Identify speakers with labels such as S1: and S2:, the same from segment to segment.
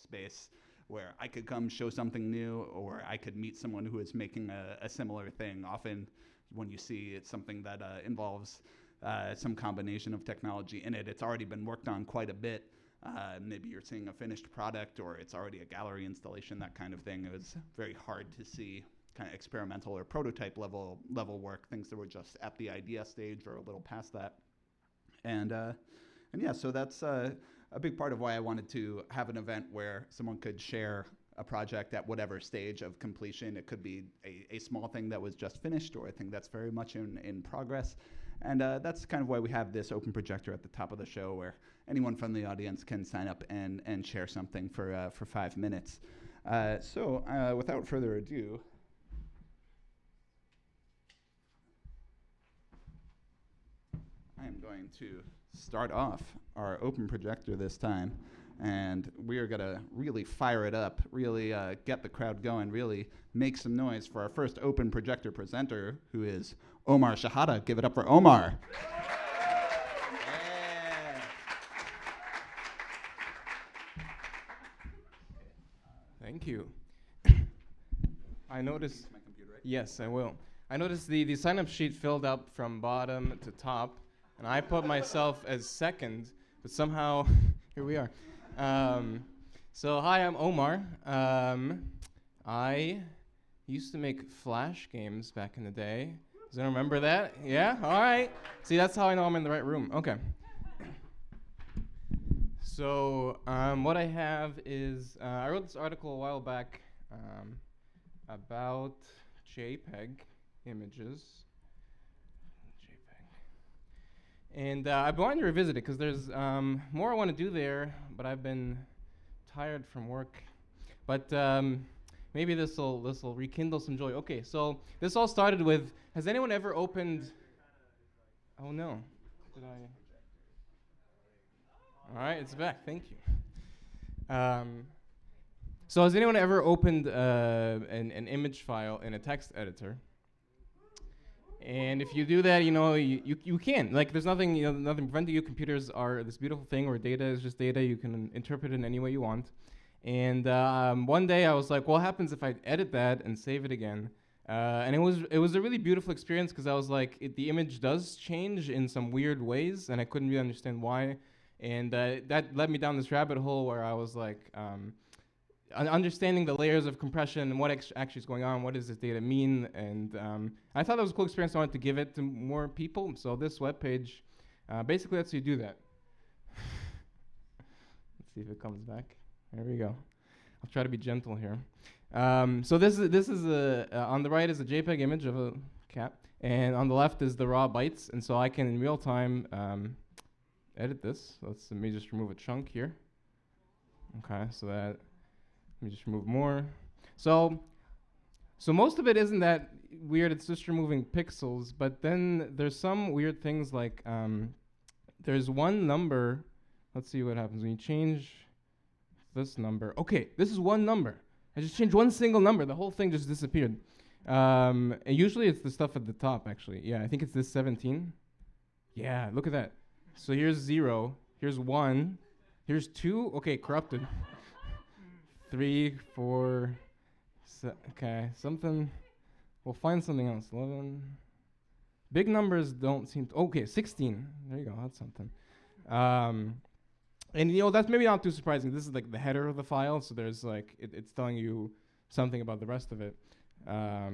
S1: space where I could come show something new, or I could meet someone who is making a similar thing. Often when you see it's something that involves some combination of technology in it, it's already been worked on quite a bit. Maybe you're seeing a finished product, or it's already a gallery installation, that kind of thing. It was very hard to see kind of experimental or prototype level work, things that were just at the idea stage or a little past that. And yeah, so that's a big part of why I wanted to have an event where someone could share a project at whatever stage of completion. It could be a small thing that was just finished, or a thing that's very much in progress. And that's kind of why we have this open projector at the top of the show, where anyone from the audience can sign up and share something for 5 minutes. So without further ado, I am going to start off our open projector this time, and we are going to really fire it up, really get the crowd going, really make some noise for our first open projector presenter, who is Omar Shahada. Give it up for Omar. Yeah.
S2: Thank you. I noticed.
S1: My computer, right?
S2: Yes, I will. I noticed the sign-up sheet filled up from bottom to top, and I put myself as second, but somehow here we are. So hi, I'm Omar. I used to make Flash games back in the day. Does anyone remember that? Yeah? All right. See, that's how I know I'm in the right room. Okay. So what I have is, I wrote this article a while back about JPEG images. And I've been wanting to revisit it because there's more I want to do there, but I've been tired from work. But maybe this will rekindle some joy. Okay, so this all started with, has anyone ever opened? Oh no, did I? All right, it's back. Thank you. So has anyone ever opened an image file in a text editor? And if you do that, you know, you can. Like, there's nothing, you know, nothing preventing you. Computers are this beautiful thing where data is just data. You can interpret it in any way you want. And one day I was like, what happens if I edit that and save it again? And it was a really beautiful experience, because I was like, the image does change in some weird ways, and I couldn't really understand why. And that led me down this rabbit hole where I was like, understanding the layers of compression and what actually is going on, what does this data mean, and I thought that was a cool experience. I wanted to give it to more people, so this webpage basically lets you do that. Let's see if it comes back. There we go. I'll try to be gentle here. So this is on the right is a JPEG image of a cat, and on the left is the raw bytes, and so I can in real time edit this. Let me just remove a chunk here. Okay, so that. Let me just remove more. So most of it isn't that weird. It's just removing pixels. But then there's some weird things like there's one number. Let's see what happens when you change this number. Okay, this is one number. I just changed one single number. The whole thing just disappeared. And usually it's the stuff at the top, actually. Yeah, I think it's this 17. Yeah, look at that. So here's 0. Here's 1. Here's 2. Okay, corrupted. 3, 4, okay, something, we'll find something else. 11. Big numbers don't seem to, okay, 16. There you go, that's something. And you know, that's maybe not too surprising. This is like the header of the file, so there's like, it's telling you something about the rest of it. But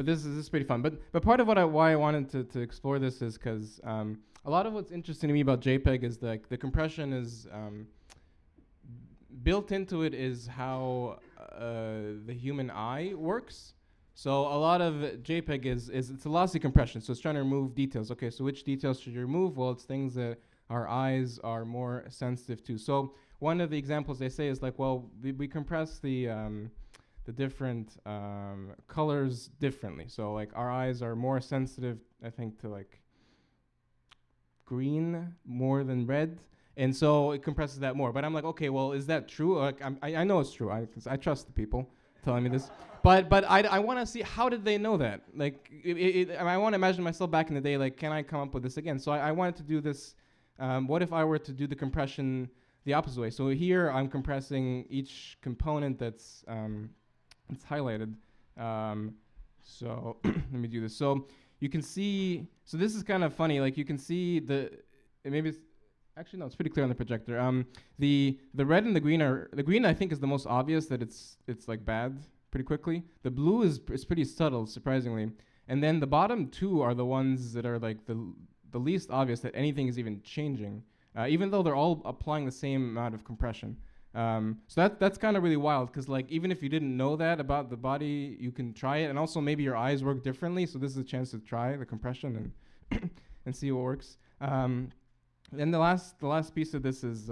S2: this is pretty fun. But part of why I wanted to explore this is because a lot of what's interesting to me about JPEG is the compression is, built into it is how the human eye works. So a lot of JPEG is it's a lossy compression, so it's trying to remove details. Okay, so which details should you remove? Well, it's things that our eyes are more sensitive to. So one of the examples they say is like, well, we compress the different colors differently. So like our eyes are more sensitive, I think, to like green more than red. And so it compresses that more. But I'm like, okay, well, is that true? Like, I know it's true. I trust the people telling me this. But I want to see, how did they know that? Like, I want to imagine myself back in the day, like, can I come up with this again? So I wanted to do this. What if I were to do the compression the opposite way. So here I'm compressing each component that's it's highlighted. So let me do this. So you can see. So this is kind of funny. Like you can see maybe it's actually no, it's pretty clear on the projector. The red and the green are the green I think is the most obvious that it's like bad pretty quickly. The blue is pretty subtle, surprisingly. And then the bottom two are the ones that are like the least obvious that anything is even changing, even though they're all applying the same amount of compression. So that's kind of really wild because like even if you didn't know that about the body, you can try it, and also maybe your eyes work differently. So this is a chance to try the compression and and see what works. Then the last piece of this is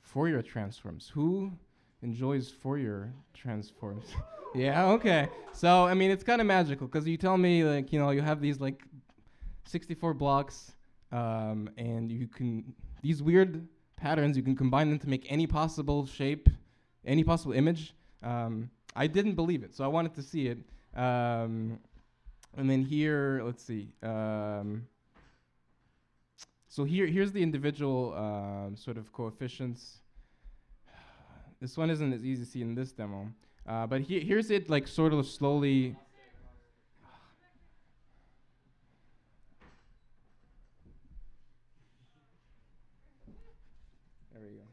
S2: Fourier transforms. Who enjoys Fourier transforms? Yeah, okay. So I mean, it's kind of magical because you tell me like you have these like 64 blocks, and you can these weird patterns, you can combine them to make any possible shape, any possible image. I didn't believe it, so I wanted to see it. And then here, let's see. So here's the individual sort of coefficients. This one isn't as easy to see in this demo, but here's it like sort of slowly. There we go.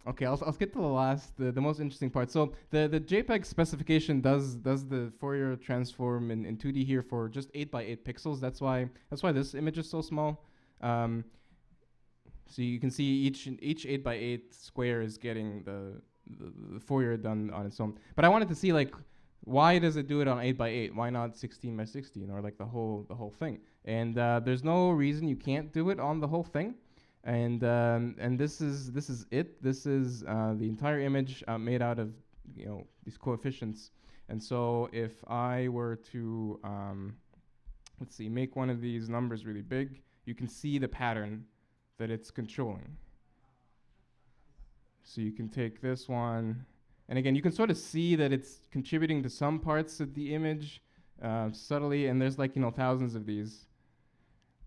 S2: Okay, I'll skip to the last, the most interesting part. So the JPEG specification does the Fourier transform in 2D here for just 8x8 pixels. That's why this image is so small. So you can see each 8x8 square is getting the Fourier done on its own. But I wanted to see like why does it do it on 8x8? Why not 16x16 or like the whole thing? And there's no reason you can't do it on the whole thing. And this is it. This is the entire image made out of these coefficients. And so if I were to let's see, make one of these numbers really big, you can see the pattern that it's controlling. So you can take this one, and again, you can sort of see that it's contributing to some parts of the image subtly, and there's like thousands of these.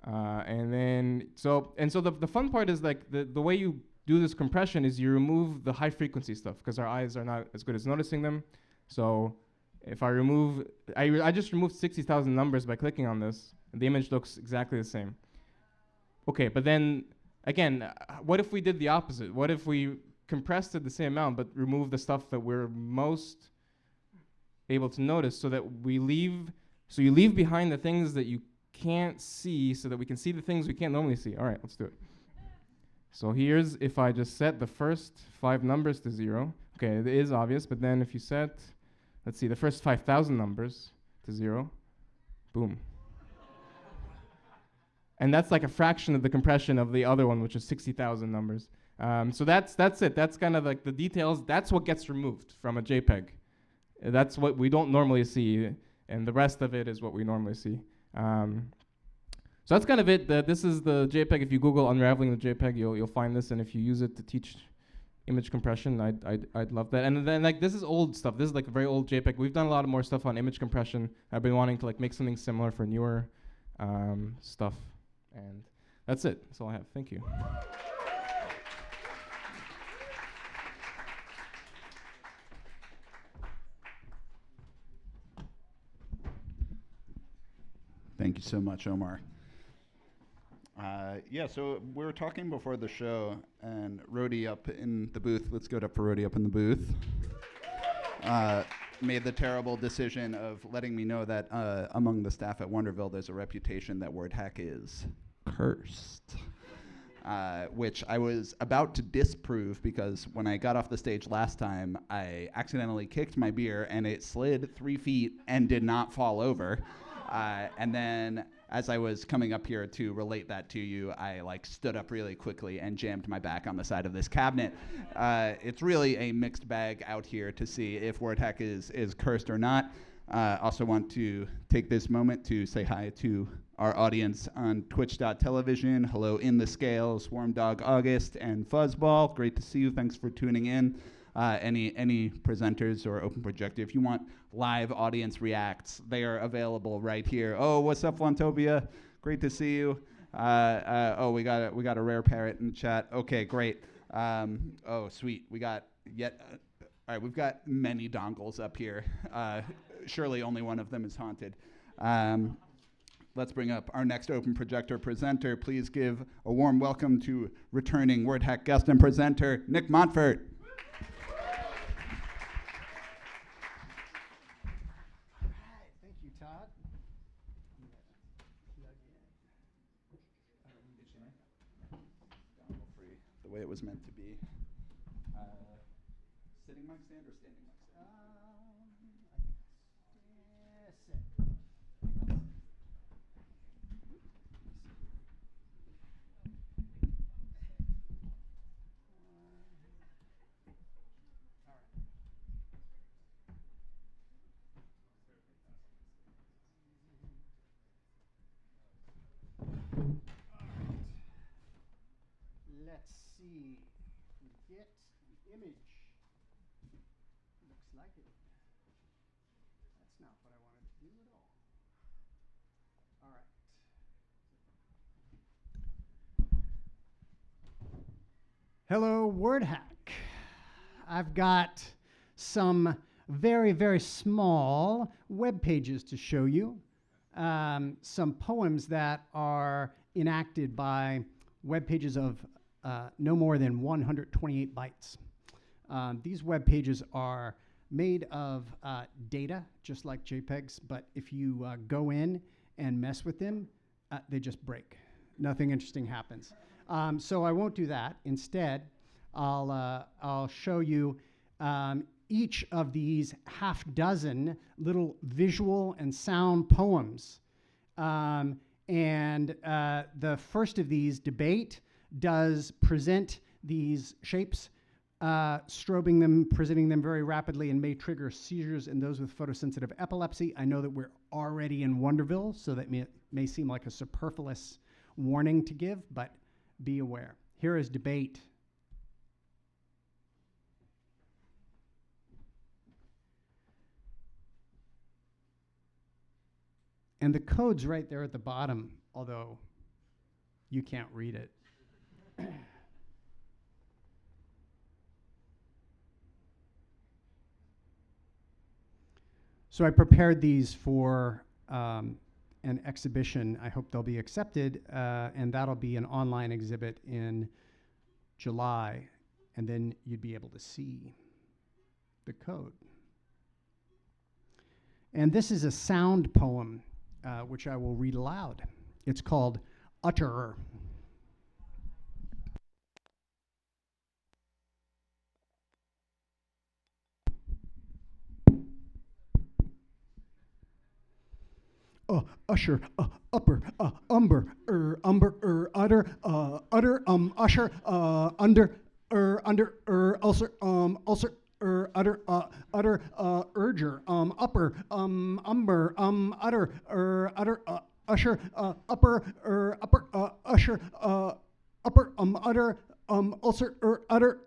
S2: And then the fun part is like the way you do this compression is you remove the high frequency stuff because our eyes are not as good as noticing them. So if I remove, I just removed 60,000 numbers by clicking on this, and the image looks exactly the same. Okay, but then again, what if we did the opposite? What if we compressed it the same amount but remove the stuff that we're most able to notice, so that you leave behind the things that you can't see so that we can see the things we can't normally see. All right, let's do it. So here's if I just set the first 5 numbers to 0. Okay, it is obvious, but then if you set, let's see, the first 5,000 numbers to 0, boom. And that's like a fraction of the compression of the other one, which is 60,000 numbers. So that's it. That's kind of like the details. That's what gets removed from a JPEG. That's what we don't normally see, and the rest of it is what we normally see. So that's kind of it. This is the JPEG. If you Google unraveling the JPEG, you'll find this, and if you use it to teach image compression, I'd love that. And then like this is old stuff. This is like a very old JPEG. We've done a lot of more stuff on image compression. I've been wanting to like make something similar for newer stuff, and that's it. That's all I have. Thank you.
S1: Thank you so much, Omar. Yeah, so we were talking before the show, and Rhodey up in the booth, let's go up for Rhodey up in the booth, made the terrible decision of letting me know that among the staff at Wonderville, there's a reputation that Wordhack is cursed, which I was about to disprove because when I got off the stage last time, I accidentally kicked my beer, and it slid 3 feet and did not fall over. And then as I was coming up here to relate that to you, I like stood up really quickly and jammed my back on the side of this cabinet. It's really a mixed bag out here to see if Wordhack is cursed or not. Also want to take this moment to say hi to our audience on twitch.tv. Hello In the Scale, Swarm Dog August, and Fuzzball. Great to see you. Thanks for tuning in. Any presenters or open projector, if you want live audience reacts, they are available right here. Oh, what's up, Flantopia? Great to see you. Oh, we got a rare parrot in the chat. Okay, great. Oh, sweet. We got yet. All right, we've got many dongles up here. Surely only one of them is haunted. Let's bring up our next open projector presenter. Please give a warm welcome to returning Wordhack guest and presenter, Nick Montfort.
S3: Thank you, Todd.
S1: The way it was meant to be. Sitting mic stand or standing mic stand?
S3: Sit. Let's see. We get the image. Looks like it. That's not what I wanted to do at all. All right. Hello, Wordhack. I've got some very, very small web pages to show you. Some poems that are enacted by web pages of no more than 128 bytes. These web pages are made of data, just like JPEGs, but if you go in and mess with them, they just break. Nothing interesting happens. So I won't do that. Instead, I'll show you each of these half dozen little visual and sound poems. And the first of these, Debate, does present these shapes, strobing them, presenting them very rapidly, and may trigger seizures in those with photosensitive epilepsy. I know that we're already in Wonderville, so that may seem like a superfluous warning to give, but be aware. Here is Debate. And the code's right there at the bottom, although you can't read it. So I prepared these for an exhibition. I hope they'll be accepted, and that'll be an online exhibit in July, and then you'd be able to see the code. And this is a sound poem, which I will read aloud. It's called Utterer. Usher, upper, umber, utter, utter, usher, under, ulcer, ulcer, utter, utter, urger, upper, umber, utter, utter, usher, upper, upper, usher, upper, utter, ulcer, utter.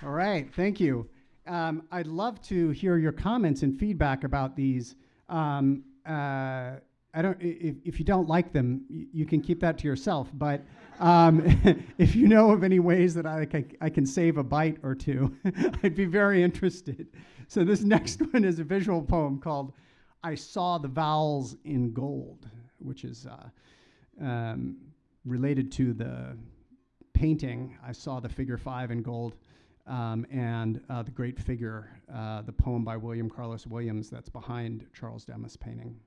S3: All right, thank you. I'd love to hear your comments and feedback about these. If you don't like them, you can keep that to yourself. But if you know of any ways that I can save a byte or two, I'd be very interested. So this next one is a visual poem called "I Saw the Vowels in Gold," which is related to the painting "I Saw the Figure 5 in Gold." And the great figure, the poem by William Carlos Williams that's behind Charles Demas' painting.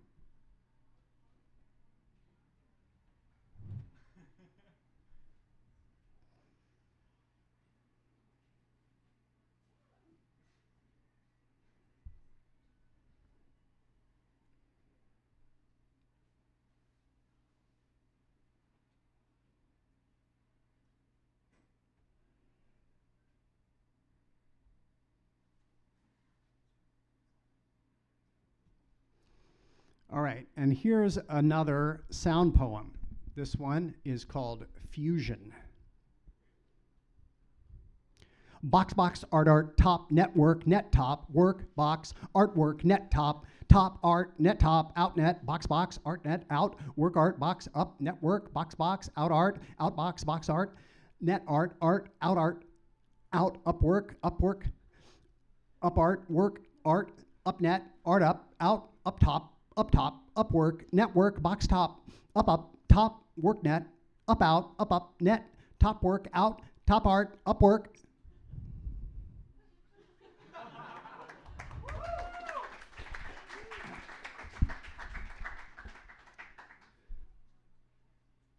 S3: All right, and here's another sound poem. This one is called Fusion. box box art top network net top work box artwork net top art net top out net box box art net out work art box up network box box out box art net art out up work up art work art up net art up top up work network box top work net up net top work out top art up work.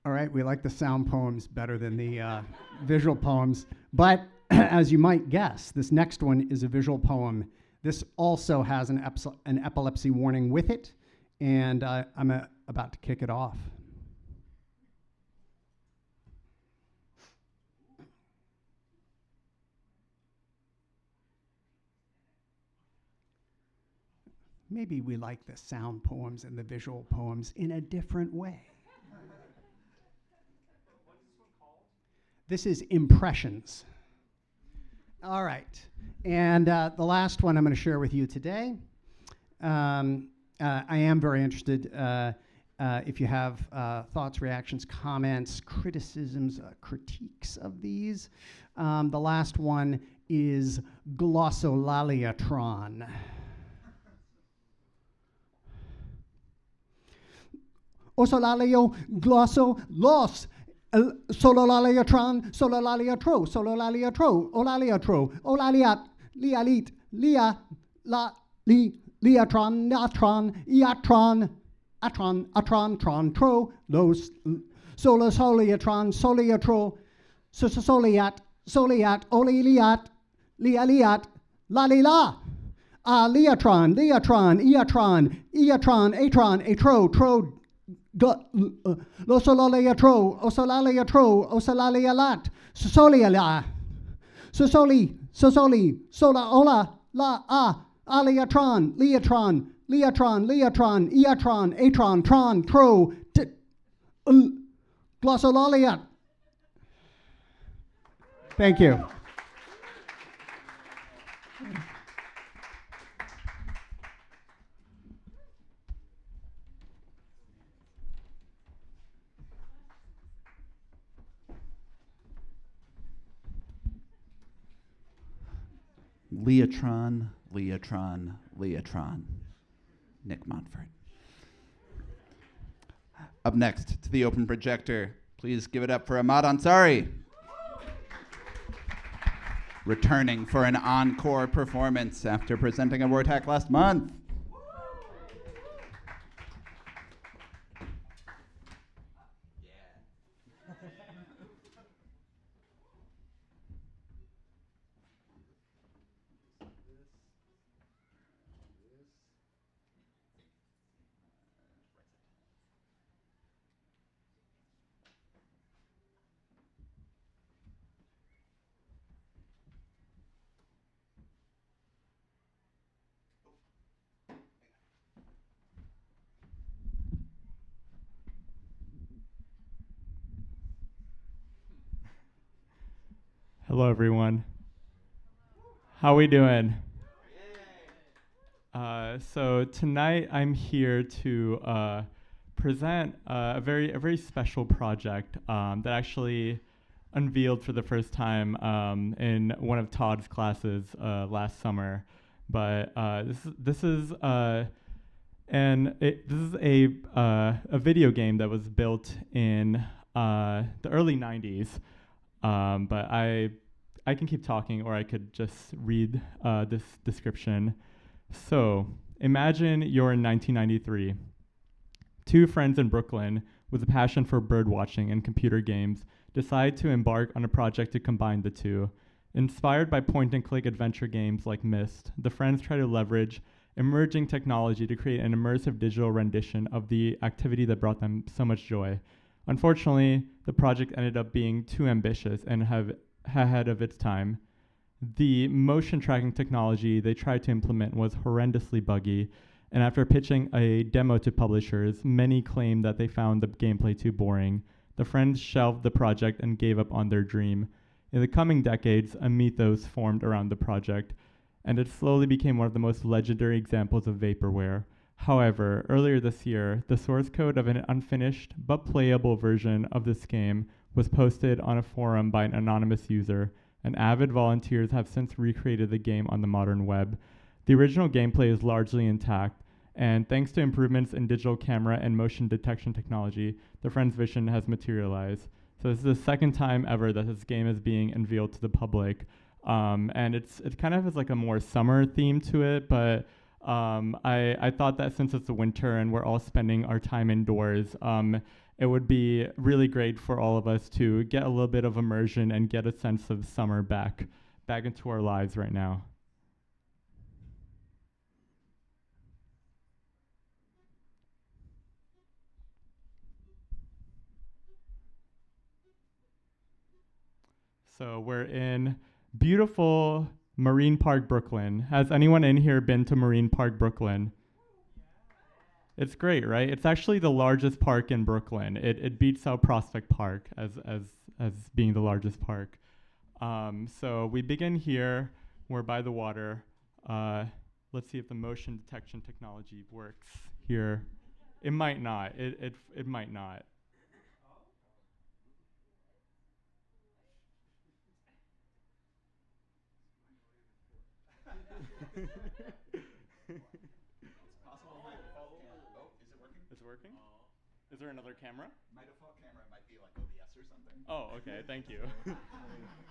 S3: All right, we like the sound poems better than the visual poems, but as you might guess, this next one is a visual poem. This also has an epilepsy warning with it, and I'm about to kick it off. Maybe we like the sound poems and the visual poems in a different way. This is Impressions. All right, and the last one I'm going to share with you today. I am very interested if you have thoughts, reactions, comments, criticisms, critiques of these. The last one is Glossolaliatron. Osolalio glosso los sololaliatron sololaliatro sololaliatro olaliatro olaliat lialit lia la li liatron natron iatron atron tron tro los solosoliatron soliatro soliat oliliat lialiat lalila liatron iatron atro tro Losolaliatro, osolalialat, sosoliala, sosoli, sola, ola, la, aliatron, liatron, iatron, atron, tron, tro, glossolaliat. Thank you.
S1: Leotron. Nick Montfort. Up next to the open projector, please give it up for Ahmad Ansari. Returning for an encore performance after presenting a Wordhack last month.
S4: Hello, everyone. How we doing? So tonight I'm here to present a very special project that actually unveiled for the first time in one of Todd's classes last summer. But this is a video game that was built in the early 90s. But I can keep talking, or I could just read this description. So, imagine you're in 1993. Two friends in Brooklyn with a passion for bird watching and computer games decide to embark on a project to combine the two. Inspired by point-and-click adventure games like Myst, the friends try to leverage emerging technology to create an immersive digital rendition of the activity that brought them so much joy. Unfortunately, the project ended up being too ambitious and ahead of its time. The motion tracking technology they tried to implement was horrendously buggy, and after pitching a demo to publishers, many claimed that they found the gameplay too boring. The friends shelved the project and gave up on their dream. In the coming decades, a mythos formed around the project, and it slowly became one of the most legendary examples of vaporware. However, earlier this year, the source code of an unfinished but playable version of this game was posted on a forum by an anonymous user, and avid volunteers have since recreated the game on the modern web. The original gameplay is largely intact, and thanks to improvements in digital camera and motion detection technology, the Friends' vision has materialized. So this is the second time ever that this game is being unveiled to the public, and it kind of has like a more summer theme to it, but I thought that since it's the winter and we're all spending our time indoors, it would be really great for all of us to get a little bit of immersion and get a sense of summer back into our lives right now. So we're in beautiful Marine Park, Brooklyn. Has anyone in here been to Marine Park, Brooklyn? It's great, right? It's actually the largest park in Brooklyn. It beats out Prospect Park as being the largest park. So we begin here. We're by the water. Let's see if the motion detection technology works here. It might not. It might not. Is it working? Is there another camera?
S1: My default camera might be like OBS or something.
S4: Oh, okay. Thank you.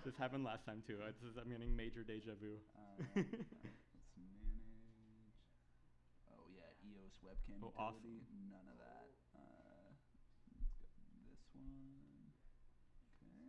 S4: This happened last time too. I'm getting major deja vu.
S1: Let's manage. Oh yeah, EOS webcam
S4: Oh,
S1: utility.
S4: awesome.
S1: None of that. Let's go this one. Okay.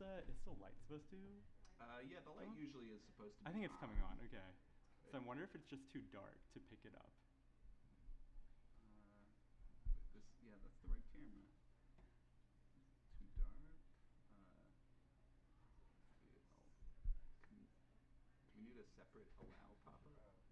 S1: All right.
S4: Is the light supposed to?
S1: Yeah, the light usually is supposed to be
S4: I think it's coming on. Okay. So I wonder if it's just too dark to pick it up.
S1: Yeah, that's the right camera. Too dark. Can we need a separate allow pop-up? All right.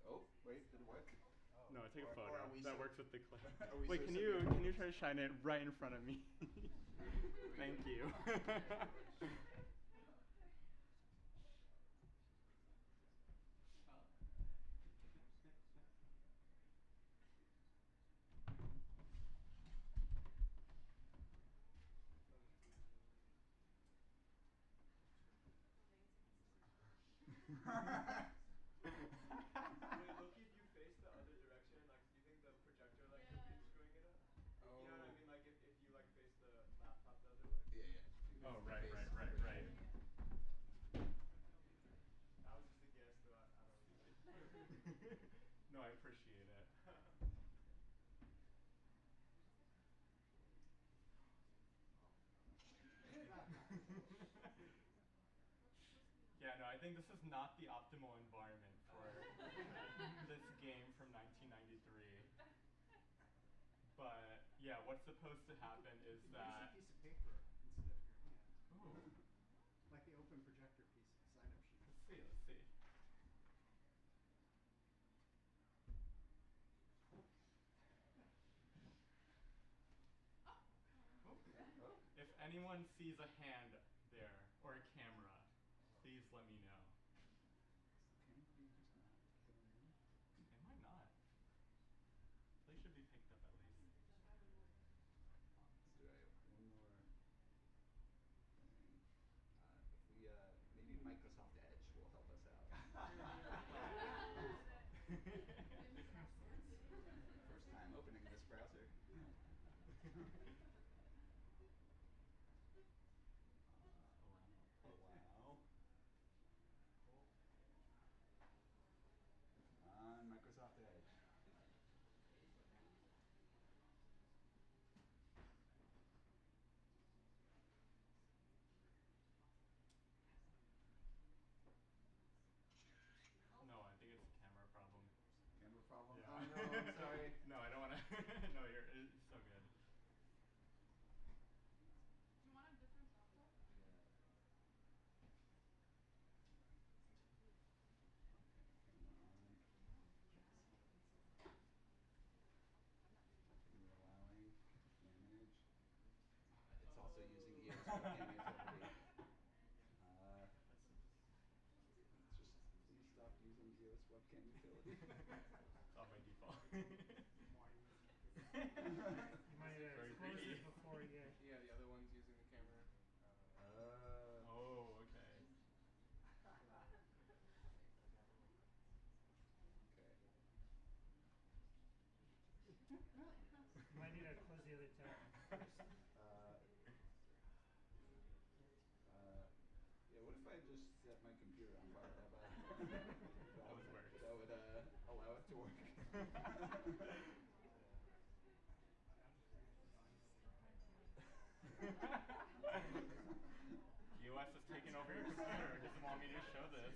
S1: Oh, wait, did it work?
S4: No, take a photo.
S1: Or
S4: That works with the clip.
S1: Are we
S4: Wait,
S1: so
S4: can you try to shine it right in front of me? Thank you. Oh, right. That was just a guess, though. I don't really. No, I appreciate it. Yeah, no, I think this is not the optimal environment for this game from 1993. But yeah, what's supposed to happen is that.
S3: Use a piece of paper instead of your hand.
S4: Ooh.
S3: Like the open projector piece sign-up sheet.
S4: Let's see. If anyone sees a hand there or a camera, please let me know. It might not. They should be picked up at least.
S1: Do I have one more thing? Maybe Microsoft Edge will help us out. First time opening this browser.
S4: No, it's so good.
S5: Do you want a different laptop?
S1: Continue allowing. Manage. It's also using EOS webcam utility. Just please stop using EOS webcam utility.
S4: It's on by default.
S6: You might
S4: Very
S6: close
S4: greedy.
S6: it before you get.
S2: Yeah, the other one's using the camera.
S4: Oh, okay.
S1: Okay.
S6: You might need to close the other tab first.
S1: Yeah, what if I just set my computer on fire? How about
S4: Always works.
S1: that would allow it to work.
S4: EOS has taken over your computer. It doesn't want me to show this.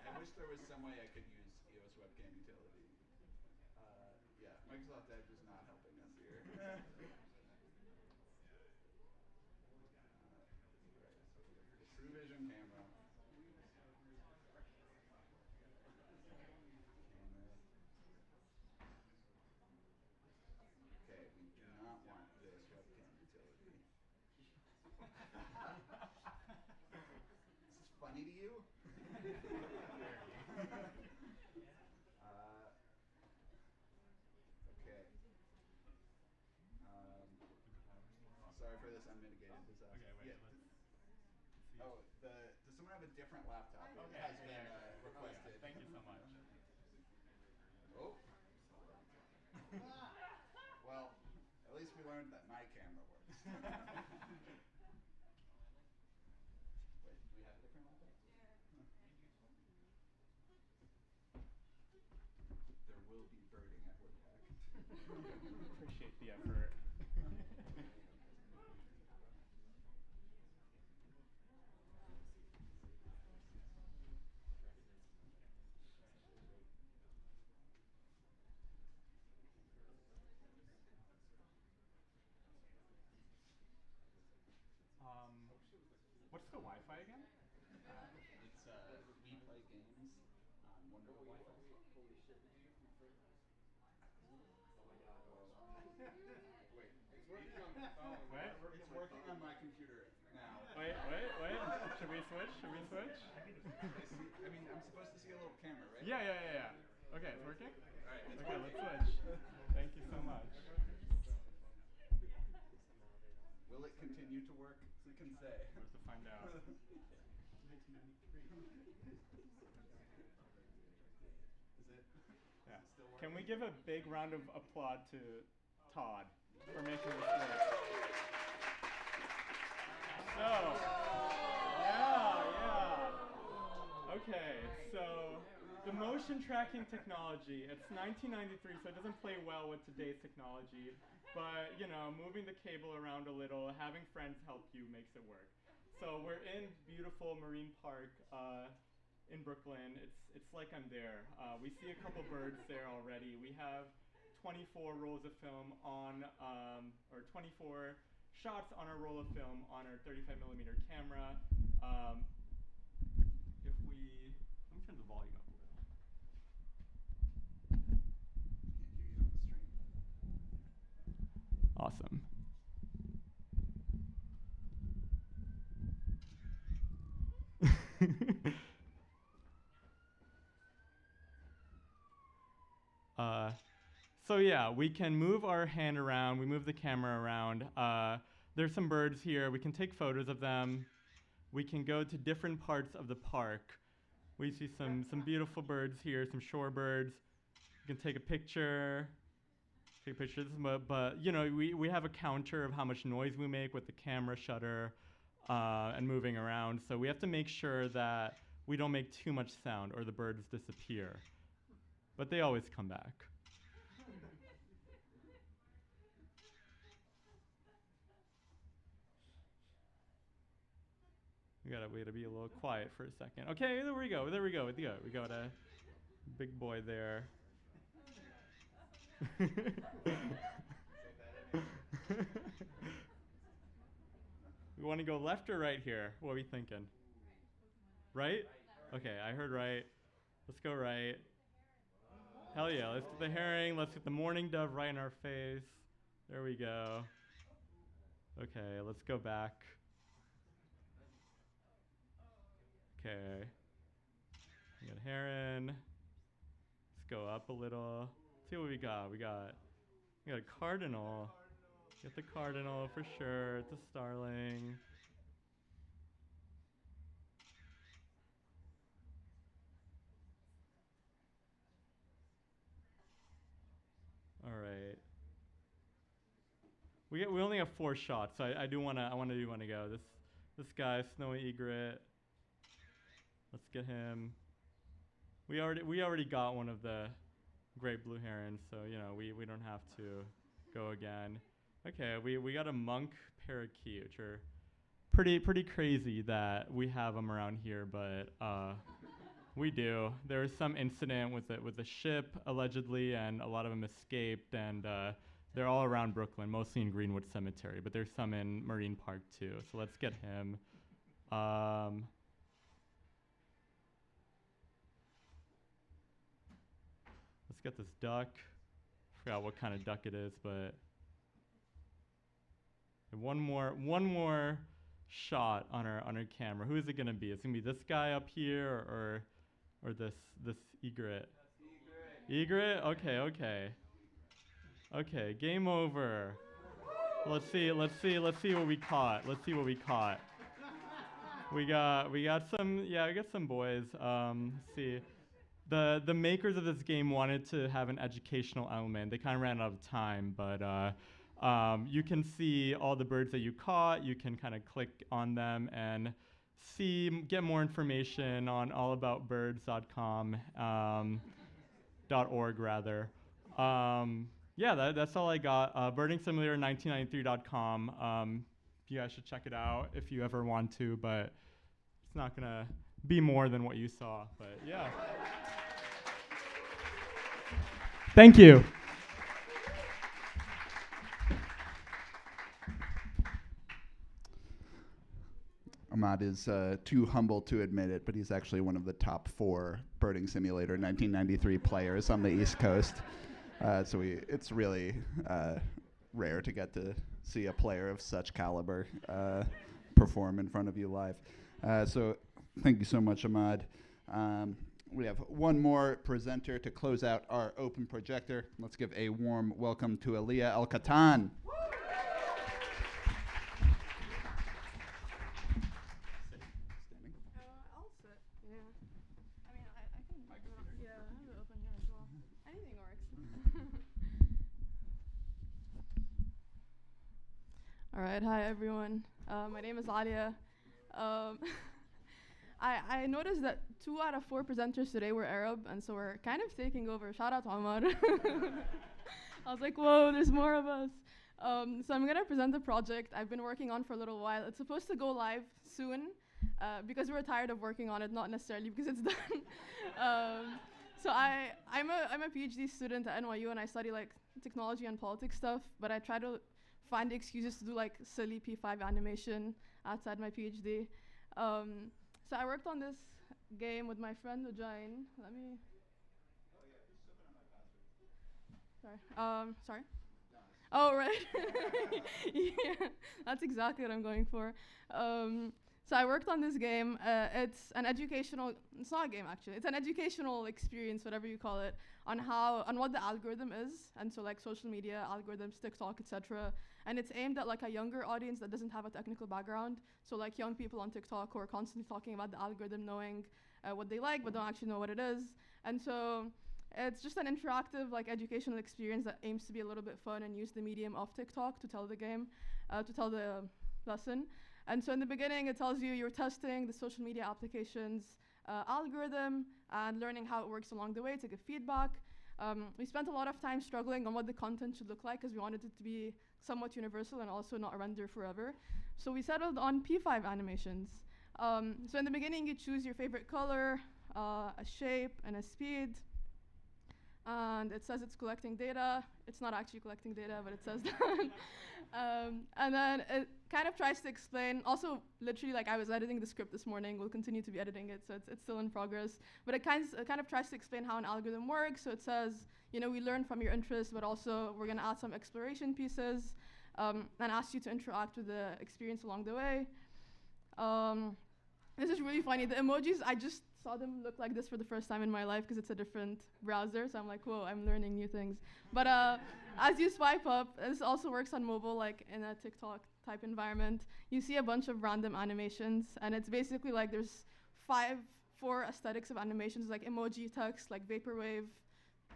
S1: I wish there was some way I could use EOS webcam utility. Yeah, Microsoft Edge is not helping us here. Right. True Vision camera. Okay, we do not want this webcam utility. Is this funny to you? Okay. Sorry for this unmitigated disaster.
S4: Okay, wait,
S1: Yeah,
S4: let's see.
S1: does someone have a different laptop?
S4: Okay,
S1: It has
S4: yeah,
S1: been
S4: yeah.
S1: requested.
S4: Oh, yeah. Thank you so much.
S1: Oh. Well, at least we learned that my camera works. Wait, do we have a different laptop? There will be birding at Wordhack.
S4: Appreciate the effort. What's the Wi-Fi again?
S1: It's we play games on Wonderful Wi-Fi. Wait,
S2: It's working on the phone.
S4: What?
S1: it's working on my computer now.
S4: Wait. Should we switch?
S1: I mean, I'm supposed to see a little camera, right?
S4: Yeah. Okay, it's working?
S1: All right, it's
S4: Okay,
S1: working.
S4: let's switch. Thank you so much.
S1: Will it continue to work? Who can say?
S4: We'll have to find out.
S1: 1993. Is it?
S4: Yeah.
S1: Still working?
S4: Can we give a big round of applause to Todd for making this work? So, yeah. Okay, so the motion tracking technology, it's 1993, so it doesn't play well with today's technology, but moving the cable around a little, having friends help you makes it work. So we're in beautiful Marine Park in Brooklyn. It's like I'm there. We see a couple birds there already. We have 24 rolls of film on, or 24 shots on our roll of film on our 35mm camera. If we, let me turn the volume up a little.
S1: Can't hear you on the stream.
S4: Awesome. So yeah, we can move our hand around, we move the camera around. There's some birds here, we can take photos of them. We can go to different parts of the park. We see some beautiful birds here, some shorebirds. You can take a picture. But we have a counter of how much noise we make with the camera shutter and moving around. So we have to make sure that we don't make too much sound or the birds disappear. But they always come back. We gotta be a little quiet for a second. Okay, there we go. We got a big boy there. We want to go left or right here? What are we thinking? Right? Okay, I heard right. Let's go right. Hell yeah, let's get the herring. Let's get the mourning dove right in our face. There we go. Okay, let's go back. Okay. We got heron. Let's go up a little. Let's see what we got. We got a cardinal. Get the cardinal for sure. It's a starling. All right. We only have 4 shots, so I do wanna go. This guy, snowy egret. Let's get him. We already got one of the great blue herons, so we don't have to go again. Okay, we got a monk parakeet, which are pretty crazy that we have them around here, but we do. There was some incident with the ship allegedly, and a lot of them escaped, and they're all around Brooklyn, mostly in Greenwood Cemetery, but there's some in Marine Park too. So let's get him. Let's get this duck. Forgot what kind of duck it is, but one more shot on our camera. Who is it gonna be? It's gonna be this guy up here, or this egret. Egret? Okay. Okay, game over. Let's see what we caught. We got some boys. Let's see. The makers of this game wanted to have an educational element. They kind of ran out of time, but you can see all the birds that you caught. You can kind of click on them and get more information on allaboutbirds.com, .org rather. That's all I got. birdingsimulator1993.com. You guys should check it out if you ever want to, but it's not gonna be more than what you saw. But yeah. Thank you.
S1: Ahmad is too humble to admit it, but he's actually one of the top 4 Birding Simulator 1993 players on the East Coast. It's really rare to get to see a player of such caliber perform in front of you live. So thank you so much, Ahmad. We have one more presenter to close out our open projector. Let's give a warm welcome to Aliyah El-Katan.
S5: I'll sit. Yeah. I mean, I can. Yeah, I have it open here as well. Anything works. All right. Hi, everyone. My name is Aliyah. I noticed that 2 out of 4 presenters today were Arab, and so we're kind of taking over. Shout out to Omar. I was like, whoa, there's more of us. So I'm going to present the project I've been working on for a little while. It's supposed to go live soon because we're tired of working on it, not necessarily because it's done. So I'm a PhD student at NYU, and I study like technology and politics stuff, but I try to find excuses to do like silly P5 animation outside my PhD. So I worked on this game with my friend Ujain. Let me. Sorry. Oh right. Yeah, that's exactly what I'm going for. So I worked on this game. It's an educational. It's not a game actually. It's an educational experience, whatever you call it, on what the algorithm is, and so like social media algorithms, TikTok, etc. And it's aimed at like a younger audience that doesn't have a technical background. So like young people on TikTok who are constantly talking about the algorithm, knowing what they like, but don't actually know what it is. And so it's just an interactive like educational experience that aims to be a little bit fun and use the medium of TikTok to tell the game, to tell the lesson. And so in the beginning, it tells you you're testing the social media application's algorithm and learning how it works along the way to give feedback. We spent a lot of time struggling on what the content should look like because we wanted it to be somewhat universal and also not render forever. So we settled on P5 animations. So in the beginning, you choose your favorite color, a shape, and a speed. and it says it's collecting data. It's not actually collecting data, but it says that. And then it kind of tries to explain, also literally like I was editing the script this morning, we'll continue to be editing it, so it's still in progress. But it kind of tries to explain how an algorithm works. So it says, you know, we learn from your interests, but also we're gonna add some exploration pieces, and ask you to interact with the experience along the way. This is really funny. The emojis, I just saw them look like this for the first time in my life because it's a different browser. So I'm like, whoa, I'm learning new things. But as you swipe up, this also works on mobile, like in a TikTok type environment. You see a bunch of random animations, and it's basically like there's four aesthetics of animations, like emoji, text, like vaporwave,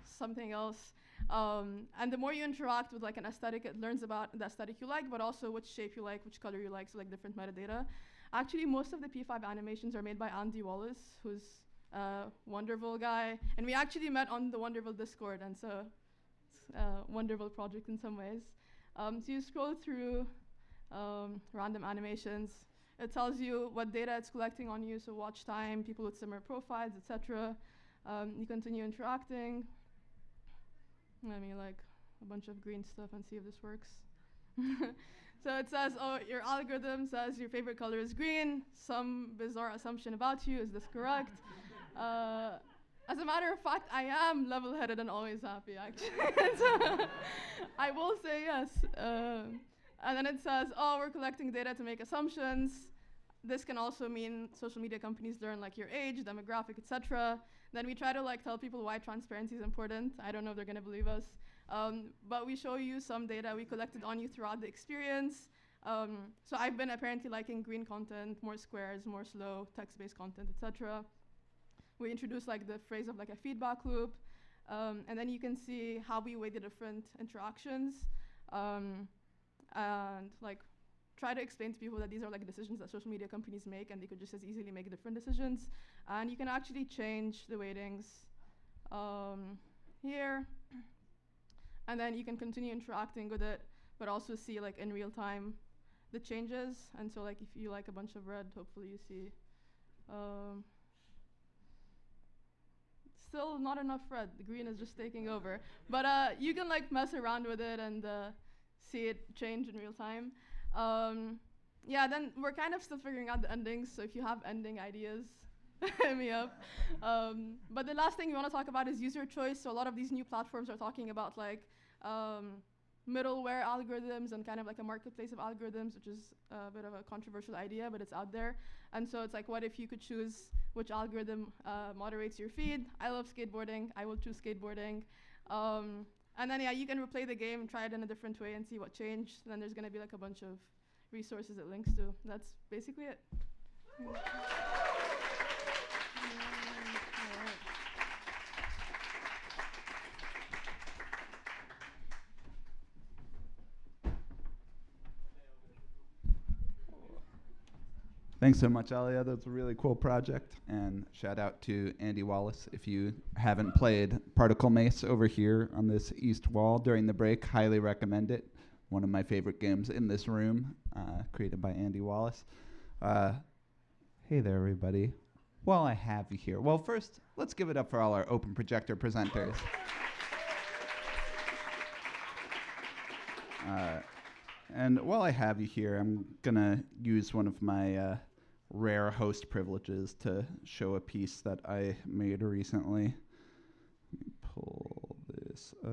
S5: something else. And the more you interact with like an aesthetic, it learns about the aesthetic you like, but also which shape you like, which color you like, so like different metadata. Actually, most of the P5 animations are made by Andy Wallace, who's a Wonderful guy. And we actually met on the Wonderful Discord, and so it's a Wonderful project in some ways. So you scroll through random animations. It tells you what data it's collecting on you, so watch time, people with similar profiles, etc. You continue interacting. Let me like a bunch of green stuff and see if this works. So it says, oh, your algorithm says your favorite color is green. Some bizarre assumption about you. Is this correct? As a matter of fact, I am level-headed and always happy, actually. So I will say yes. And then it says, oh, we're collecting data to make assumptions. This can also mean social media companies learn like your age, demographic, etc. Then we try to like tell people why transparency is important. I don't know if they're gonna believe us. But we show you some data we collected on you throughout the experience. So I've been apparently liking green content, more squares, more slow, text-based content, etc. We introduce like the phrase of like a feedback loop. And then you can see how we weigh the different interactions. And like try to explain to people that these are like decisions that social media companies make, and they could just as easily make different decisions. And you can actually change the weightings here. And then you can continue interacting with it, but also see like in real time the changes. And so like if you like a bunch of red, hopefully you see still not enough red. The green is just taking over. But you can like mess around with it and see it change in real time. Yeah, then we're kind of still figuring out the endings. So if you have ending ideas, hit me up. But the last thing we want to talk about is user choice. So a lot of these new platforms are talking about like middleware algorithms and kind of like a marketplace of algorithms, which is a bit of a controversial idea, but it's out there. And so it's like, what if you could choose which algorithm moderates your feed? I love skateboarding. I will choose skateboarding. And then, yeah, you can replay the game, try it in a different way and see what changed. And then there's going to be like a bunch of resources it links to. That's basically it.
S1: Thanks so much, Alia. That's a really cool project. And shout out to Andy Wallace. If you haven't played Particle Mace over here on this east wall during the break, highly recommend it. One of my favorite games in this room, created by Andy Wallace. Hey there, everybody. While I have you here, well, first, let's give it up for all our open projector presenters. And while I have you here, I'm going to use one of my rare host privileges to show a piece that I made recently. Let me pull this up.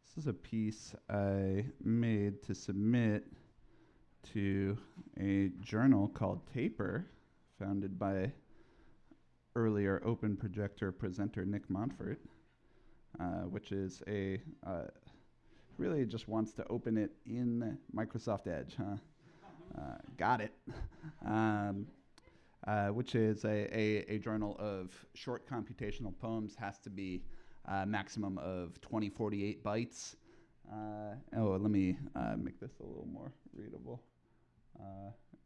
S1: This is a piece I made to submit to a journal called Taper, founded by earlier open projector presenter Nick Montfort, which is a really just wants to open it in Microsoft Edge, huh? Got it. Which is a journal of short computational poems, has to be maximum of 2048 bytes. Let me make this a little more readable.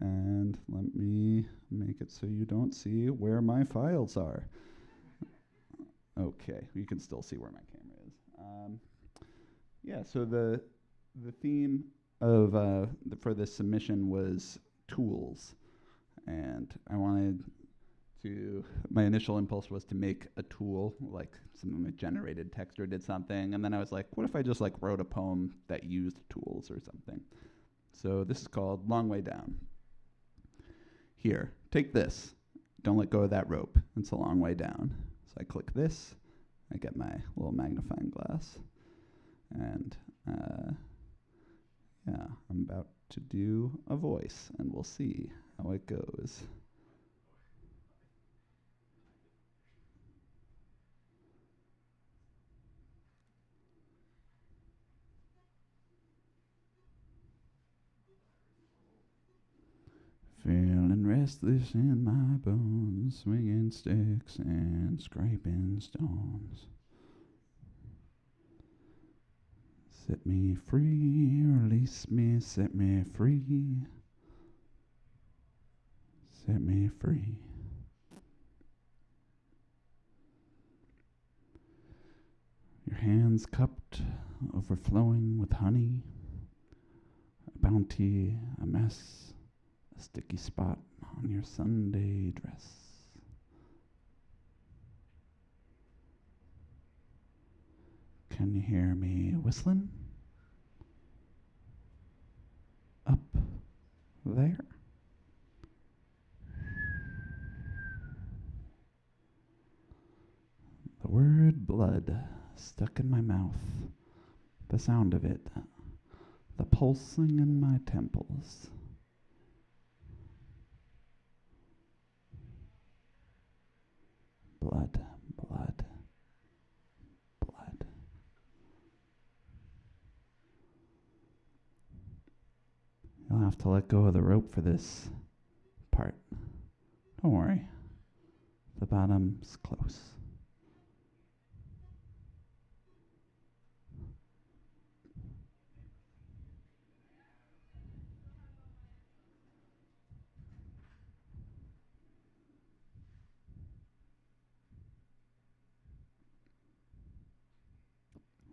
S1: And let me make it so you don't see where my files are. Okay, you can still see where my camera is. Yeah, so the theme of for this submission was tools, and I wanted my initial impulse was to make a tool, like something that generated text or did something, and then I was like, what if I just like wrote a poem that used tools or something? So this is called Long Way Down. Here, take this. Don't let go of that rope. It's a long way down. So I click this. I get my little magnifying glass. And yeah, I'm about to do a voice, and we'll see how it goes. Feeling restless in my bones, swinging sticks and scraping stones. Set me free, release me, set me free. Set me free. Your hands cupped, overflowing with honey. A bounty, a mess, a sticky spot on your Sunday dress. Can you hear me whistling? Up there? The word blood stuck in my mouth, the sound of it, the pulsing in my temples. Blood, blood, blood. You'll have to let go of the rope for this part. Don't worry. The bottom's close.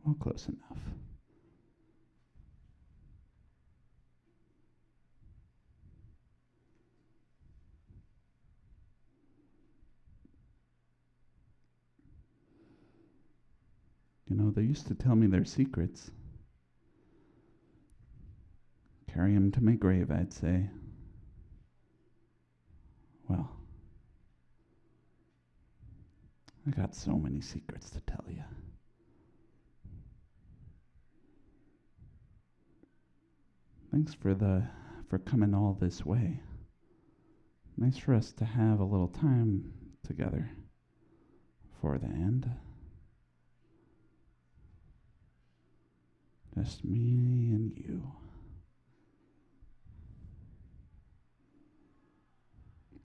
S1: Well, close enough. You know, they used to tell me their secrets. Carry 'em to my grave, I'd say. Well, I got so many secrets to tell you. Thanks for coming all this way. Nice for us to have a little time together for the end. Just me and you.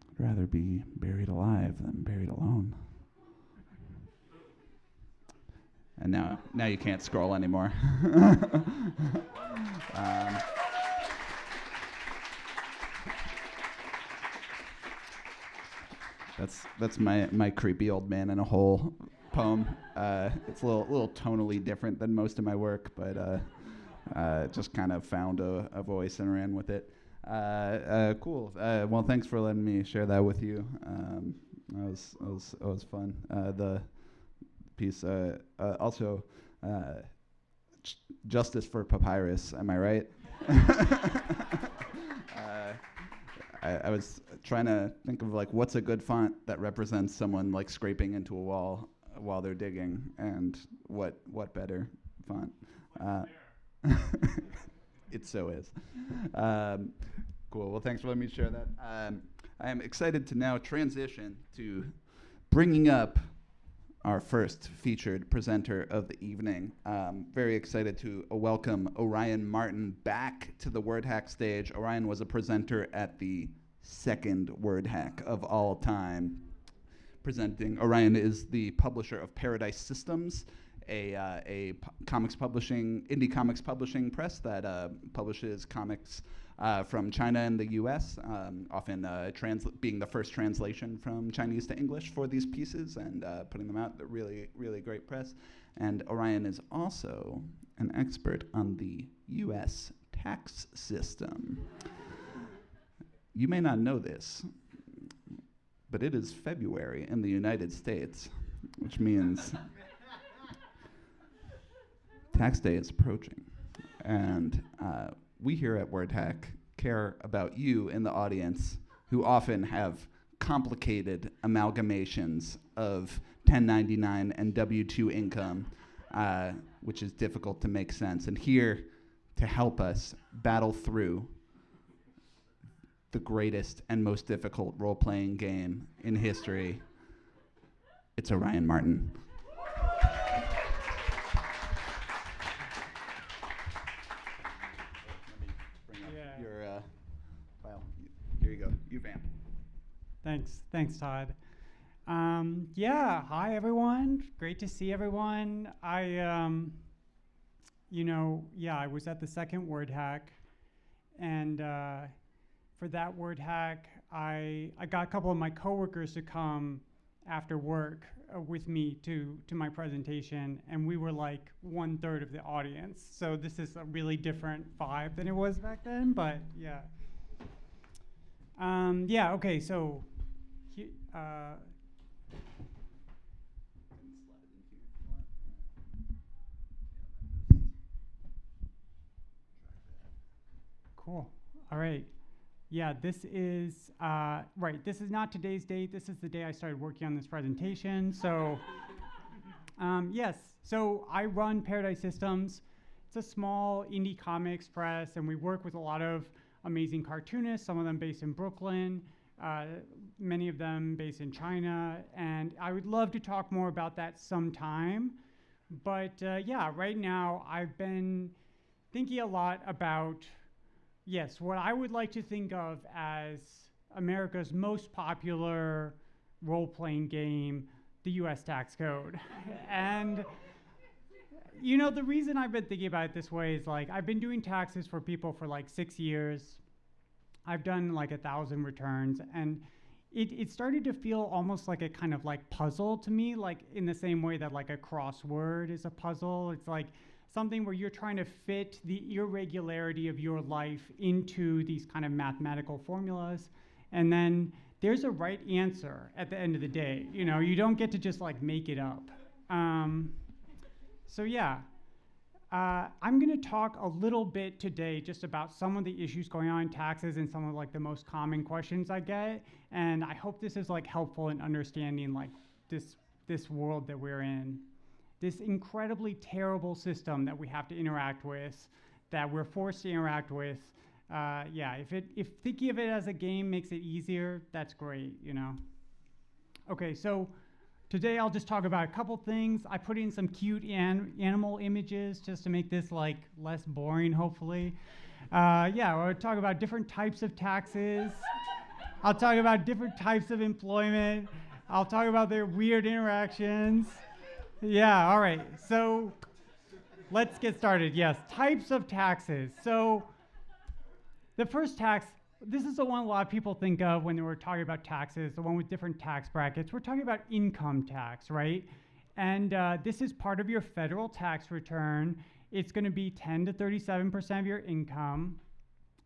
S1: I'd rather be buried alive than buried alone. And now you can't scroll anymore. That's my creepy old man in a hole poem. It's a little tonally different than most of my work, but just kind of found a voice and ran with it. Cool. Well, thanks for letting me share that with you. That was fun. The piece also justice for papyrus. Am I right? I was trying to think of like what's a good font that represents someone like scraping into a wall while they're digging, and what better font? It so is. Cool. Well, thanks for letting me share that. I am excited to now transition to bringing up our first featured presenter of the evening. Very excited to welcome Orion Martin back to the Wordhack stage. Orion was a presenter at the second Wordhack of all time. Orion is the publisher of Paradise Systems, a indie comics publishing press that publishes comics from China and the U.S., often being the first translation from Chinese to English for these pieces and putting them out. They're really, really great press. And Orion is also an expert on the U.S. tax system. You may not know this, but it is February in the United States, which means tax day is approaching. And we here at Wordhack care about you in the audience who often have complicated amalgamations of 1099 and W-2 income, which is difficult to make sense. And here to help us battle through the greatest and most difficult role-playing game in history, it's Orion Martin. Your well, here you go. You vamp.
S6: Thanks, Todd. Yeah, hi everyone. Great to see everyone. I was at the second Wordhack, and for that Wordhack, I got a couple of my coworkers to come after work with me to my presentation, and we were like 1/3 of the audience. So this is a really different vibe than it was back then, but yeah. Okay, so cool. All right. Yeah, this is right. This is not today's date. This is the day I started working on this presentation. So, yes. So I run Paradise Systems. It's a small indie comics press, and we work with a lot of amazing cartoonists. Some of them based in Brooklyn, many of them based in China. And I would love to talk more about that sometime. But yeah, right now I've been thinking a lot about, yes, what I would like to think of as America's most popular role-playing game, the US tax code. And you know, the reason I've been thinking about it this way is like, I've been doing taxes for people for like 6 years. I've done like 1,000 returns, and it started to feel almost like a kind of like puzzle to me, like in the same way that like a crossword is a puzzle. It's like something where you're trying to fit the irregularity of your life into these kind of mathematical formulas. And then there's a right answer at the end of the day. You know, you don't get to just like make it up. So yeah, I'm gonna talk a little bit today just about some of the issues going on in taxes and some of like the most common questions I get. And I hope this is like helpful in understanding like this world that we're in. This incredibly terrible system that we have to interact with, that we're forced to interact with. Yeah, if thinking of it as a game makes it easier, that's great, you know. Okay, so today I'll just talk about a couple things. I put in some cute animal images just to make this like less boring, hopefully. Yeah, we'll talk about different types of taxes. I'll talk about different types of employment. I'll talk about their weird interactions. Yeah, all right. So let's get started. Yes, types of taxes. So the first tax, this is the one a lot of people think of when they were talking about taxes, the one with different tax brackets. We're talking about income tax, right? And this is part of your federal tax return. It's going to be 10 to 37% of your income.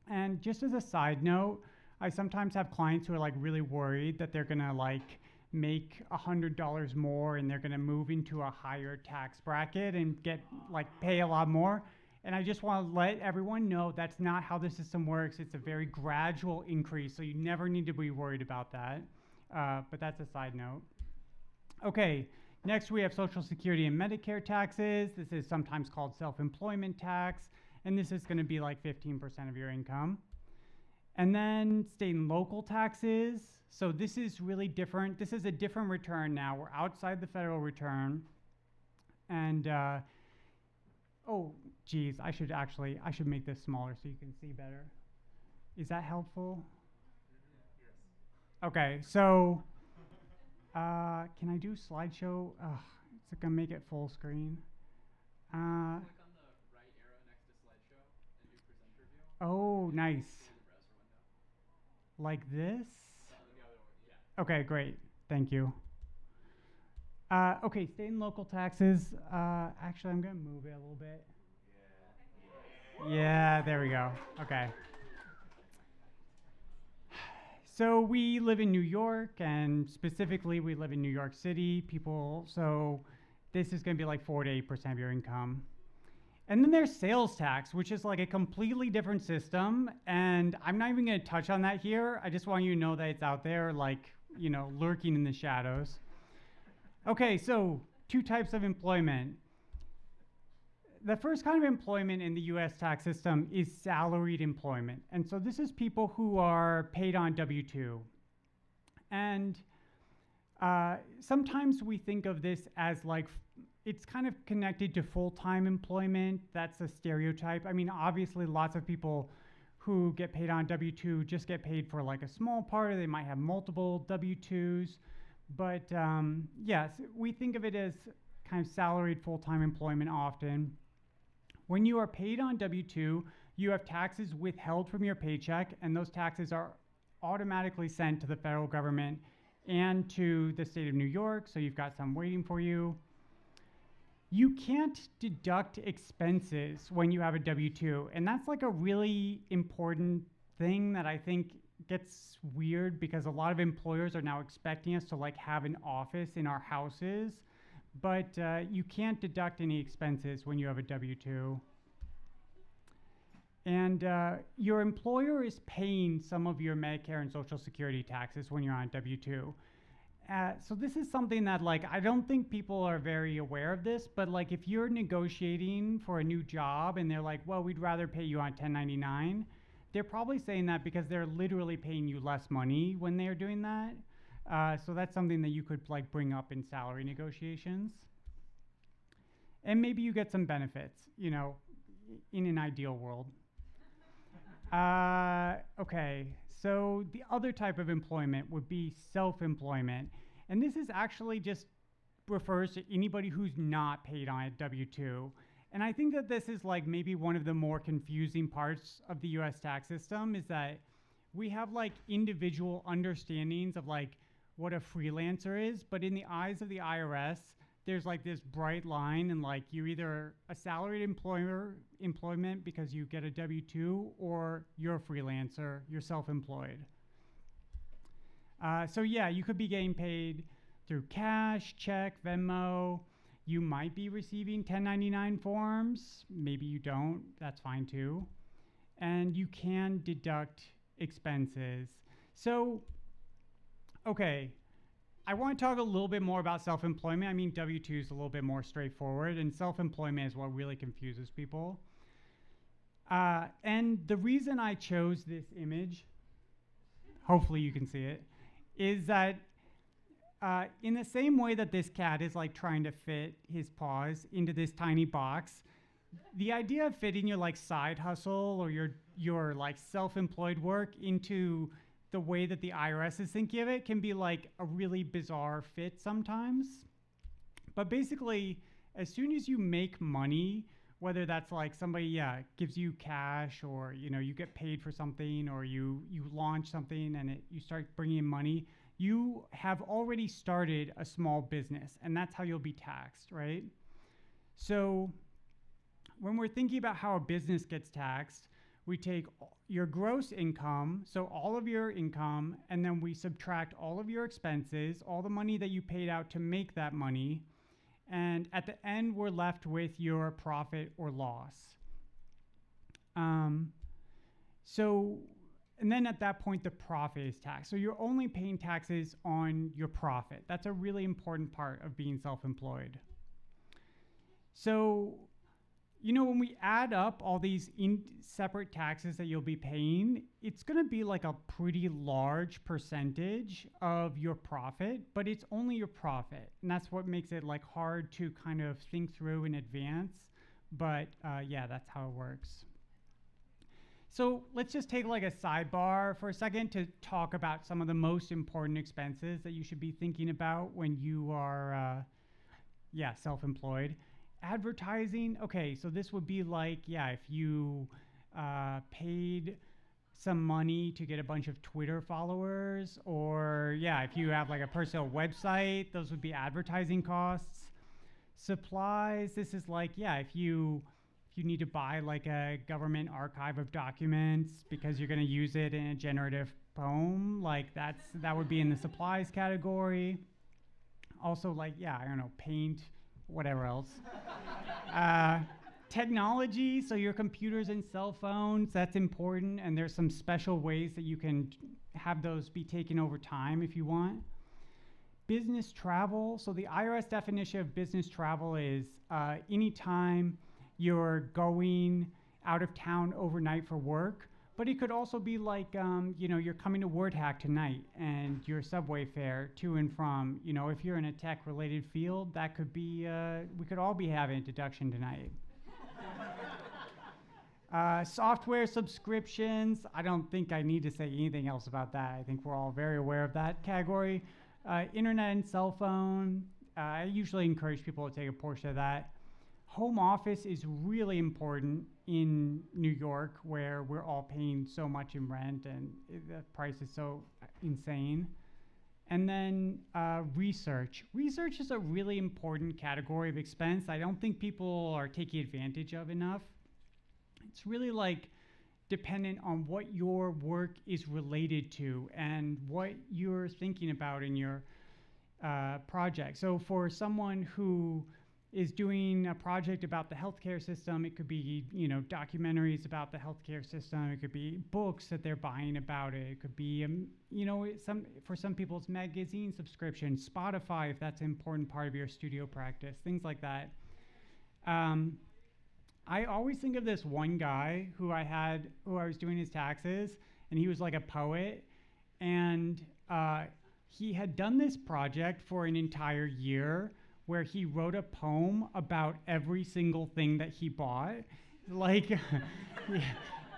S6: And just as a side note, I sometimes have clients who are like really worried that they're going to like make $100 more and they're going to move into a higher tax bracket and get like pay a lot more. And I just want to let everyone know that's not how the system works. It's a very gradual increase, so you never need to be worried about that. But that's a side note. Okay, next we have Social Security and Medicare taxes. This is sometimes called self-employment tax, and this is going to be like 15% of your income. And then state and local taxes. So this is really different. This is a different return now. We're outside the federal return. And, oh, geez, I should make this smaller so you can see better. Is that helpful? Yes. Okay, so can I do slideshow? It's gonna make it full screen. Click on the right arrow next to slideshow and do presenter view. Oh, nice. Like this? Okay, great. Thank you. Okay, state and local taxes. Actually, I'm going to move it a little bit. Yeah, there we go. Okay. So we live in New York, and specifically we live in New York City. So this is going to be like 4 to 8% of your income. And then there's sales tax, which is like a completely different system. And I'm not even going to touch on that here. I just want you to know that it's out there, like, you know, lurking in the shadows. Okay, so 2 types of employment. The first kind of employment in the US tax system is salaried employment. And so this is people who are paid on W-2. And sometimes we think of this as like, it's kind of connected to full-time employment. That's a stereotype. I mean, obviously lots of people who get paid on W-2 just get paid for like a small part, or they might have multiple W-2s. But yes, we think of it as kind of salaried full-time employment often. When you are paid on W-2, you have taxes withheld from your paycheck, and those taxes are automatically sent to the federal government and to the state of New York, so you've got some waiting for you. You can't deduct expenses when you have a W-2, and that's like a really important thing that I think gets weird, because a lot of employers are now expecting us to like have an office in our houses, but you can't deduct any expenses when you have a W-2. And your employer is paying some of your Medicare and Social Security taxes when you're on W-2. So this is something that like, I don't think people are very aware of this, but like if you're negotiating for a new job and they're like, well, we'd rather pay you on 1099, they're probably saying that because they're literally paying you less money when they're doing that. So that's something that you could like bring up in salary negotiations. And maybe you get some benefits, you know, in an ideal world. Okay, so the other type of employment would be self-employment. And this is actually just refers to anybody who's not paid on a W-2. And I think that this is like maybe one of the more confusing parts of the US tax system, is that we have like individual understandings of like what a freelancer is, but in the eyes of the IRS, there's like this bright line, and like you're either a salaried employment because you get a W-2, or you're a freelancer, you're self-employed. So yeah, you could be getting paid through cash, check, Venmo. You might be receiving 1099 forms. Maybe you don't, that's fine too. And you can deduct expenses. So, okay. I want to talk a little bit more about self-employment. I mean, W-2 is a little bit more straightforward, and self-employment is what really confuses people. And the reason I chose this image, hopefully you can see it, is that in the same way that this cat is like trying to fit his paws into this tiny box, the idea of fitting your like side hustle or your like self-employed work into the way that the IRS is thinking of it can be like a really bizarre fit sometimes. But basically, as soon as you make money, whether that's like somebody gives you cash, or you know, you get paid for something, or you launch something and you start bringing in money, you have already started a small business, and that's how you'll be taxed, right? So when we're thinking about how a business gets taxed, we take your gross income, so all of your income, and then we subtract all of your expenses, all the money that you paid out to make that money, and at the end, we're left with your profit or loss. And then at that point, the profit is taxed. So you're only paying taxes on your profit. That's a really important part of being self-employed. So, you know, when we add up all these separate taxes that you'll be paying, it's going to be like a pretty large percentage of your profit, but it's only your profit. And that's what makes it like hard to kind of think through in advance. But yeah, that's how it works. So let's just take like a sidebar for a second to talk about some of the most important expenses that you should be thinking about when you are, self-employed. Advertising, okay, so this would be like, if you paid some money to get a bunch of Twitter followers, or if you have like a personal website, those would be advertising costs. Supplies, this is like, if you need to buy like a government archive of documents because you're going to use it in a generative poem, like that would be in the supplies category. Also, like, yeah, I don't know, paint, whatever else. Technology, so your computers and cell phones, that's important, and there's some special ways that you can have those be taken over time if you want. Business travel, so the IRS definition of business travel is anytime you're going out of town overnight for work, but it could also be like, you're coming to Wordhack tonight and your subway fare to and from, if you're in a tech-related field, that could be, we could all be having a deduction tonight. Software subscriptions, I don't think I need to say anything else about that. I think we're all very aware of that category. Internet and cell phone, I usually encourage people to take a portion of that. Home office is really important in New York, where we're all paying so much in rent and the price is so insane. And then research. Research is a really important category of expense I don't think people are taking advantage of enough. It's really like dependent on what your work is related to and what you're thinking about in your project. So for someone who is doing a project about the healthcare system, it could be, documentaries about the healthcare system. It could be books that they're buying about it. It could be, for some people it's magazine subscription, Spotify, if that's an important part of your studio practice, things like that. I always think of this one guy who I was doing his taxes, and he was like a poet, and he had done this project for an entire year where he wrote a poem about every single thing that he bought. Like,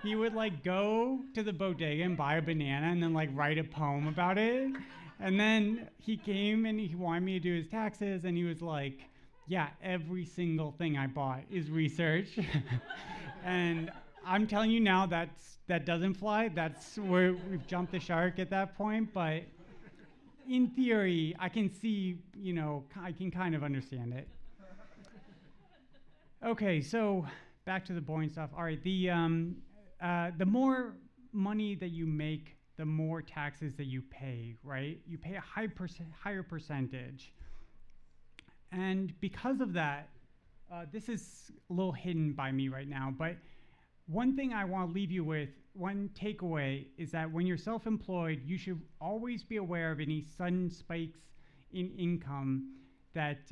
S6: he would like go to the bodega and buy a banana and then like write a poem about it. And then he came and he wanted me to do his taxes, and he was like, yeah, every single thing I bought is research. And I'm telling you now, that doesn't fly. That's where we've jumped the shark at that point. But in theory, I can see, I can kind of understand it. Okay, so back to the boring stuff. All right, the more money that you make, the more taxes that you pay, right? You pay a higher percentage. And because of that, this is a little hidden by me right now, but one thing I want to leave you with, one takeaway, is that when you're self-employed, you should always be aware of any sudden spikes in income that,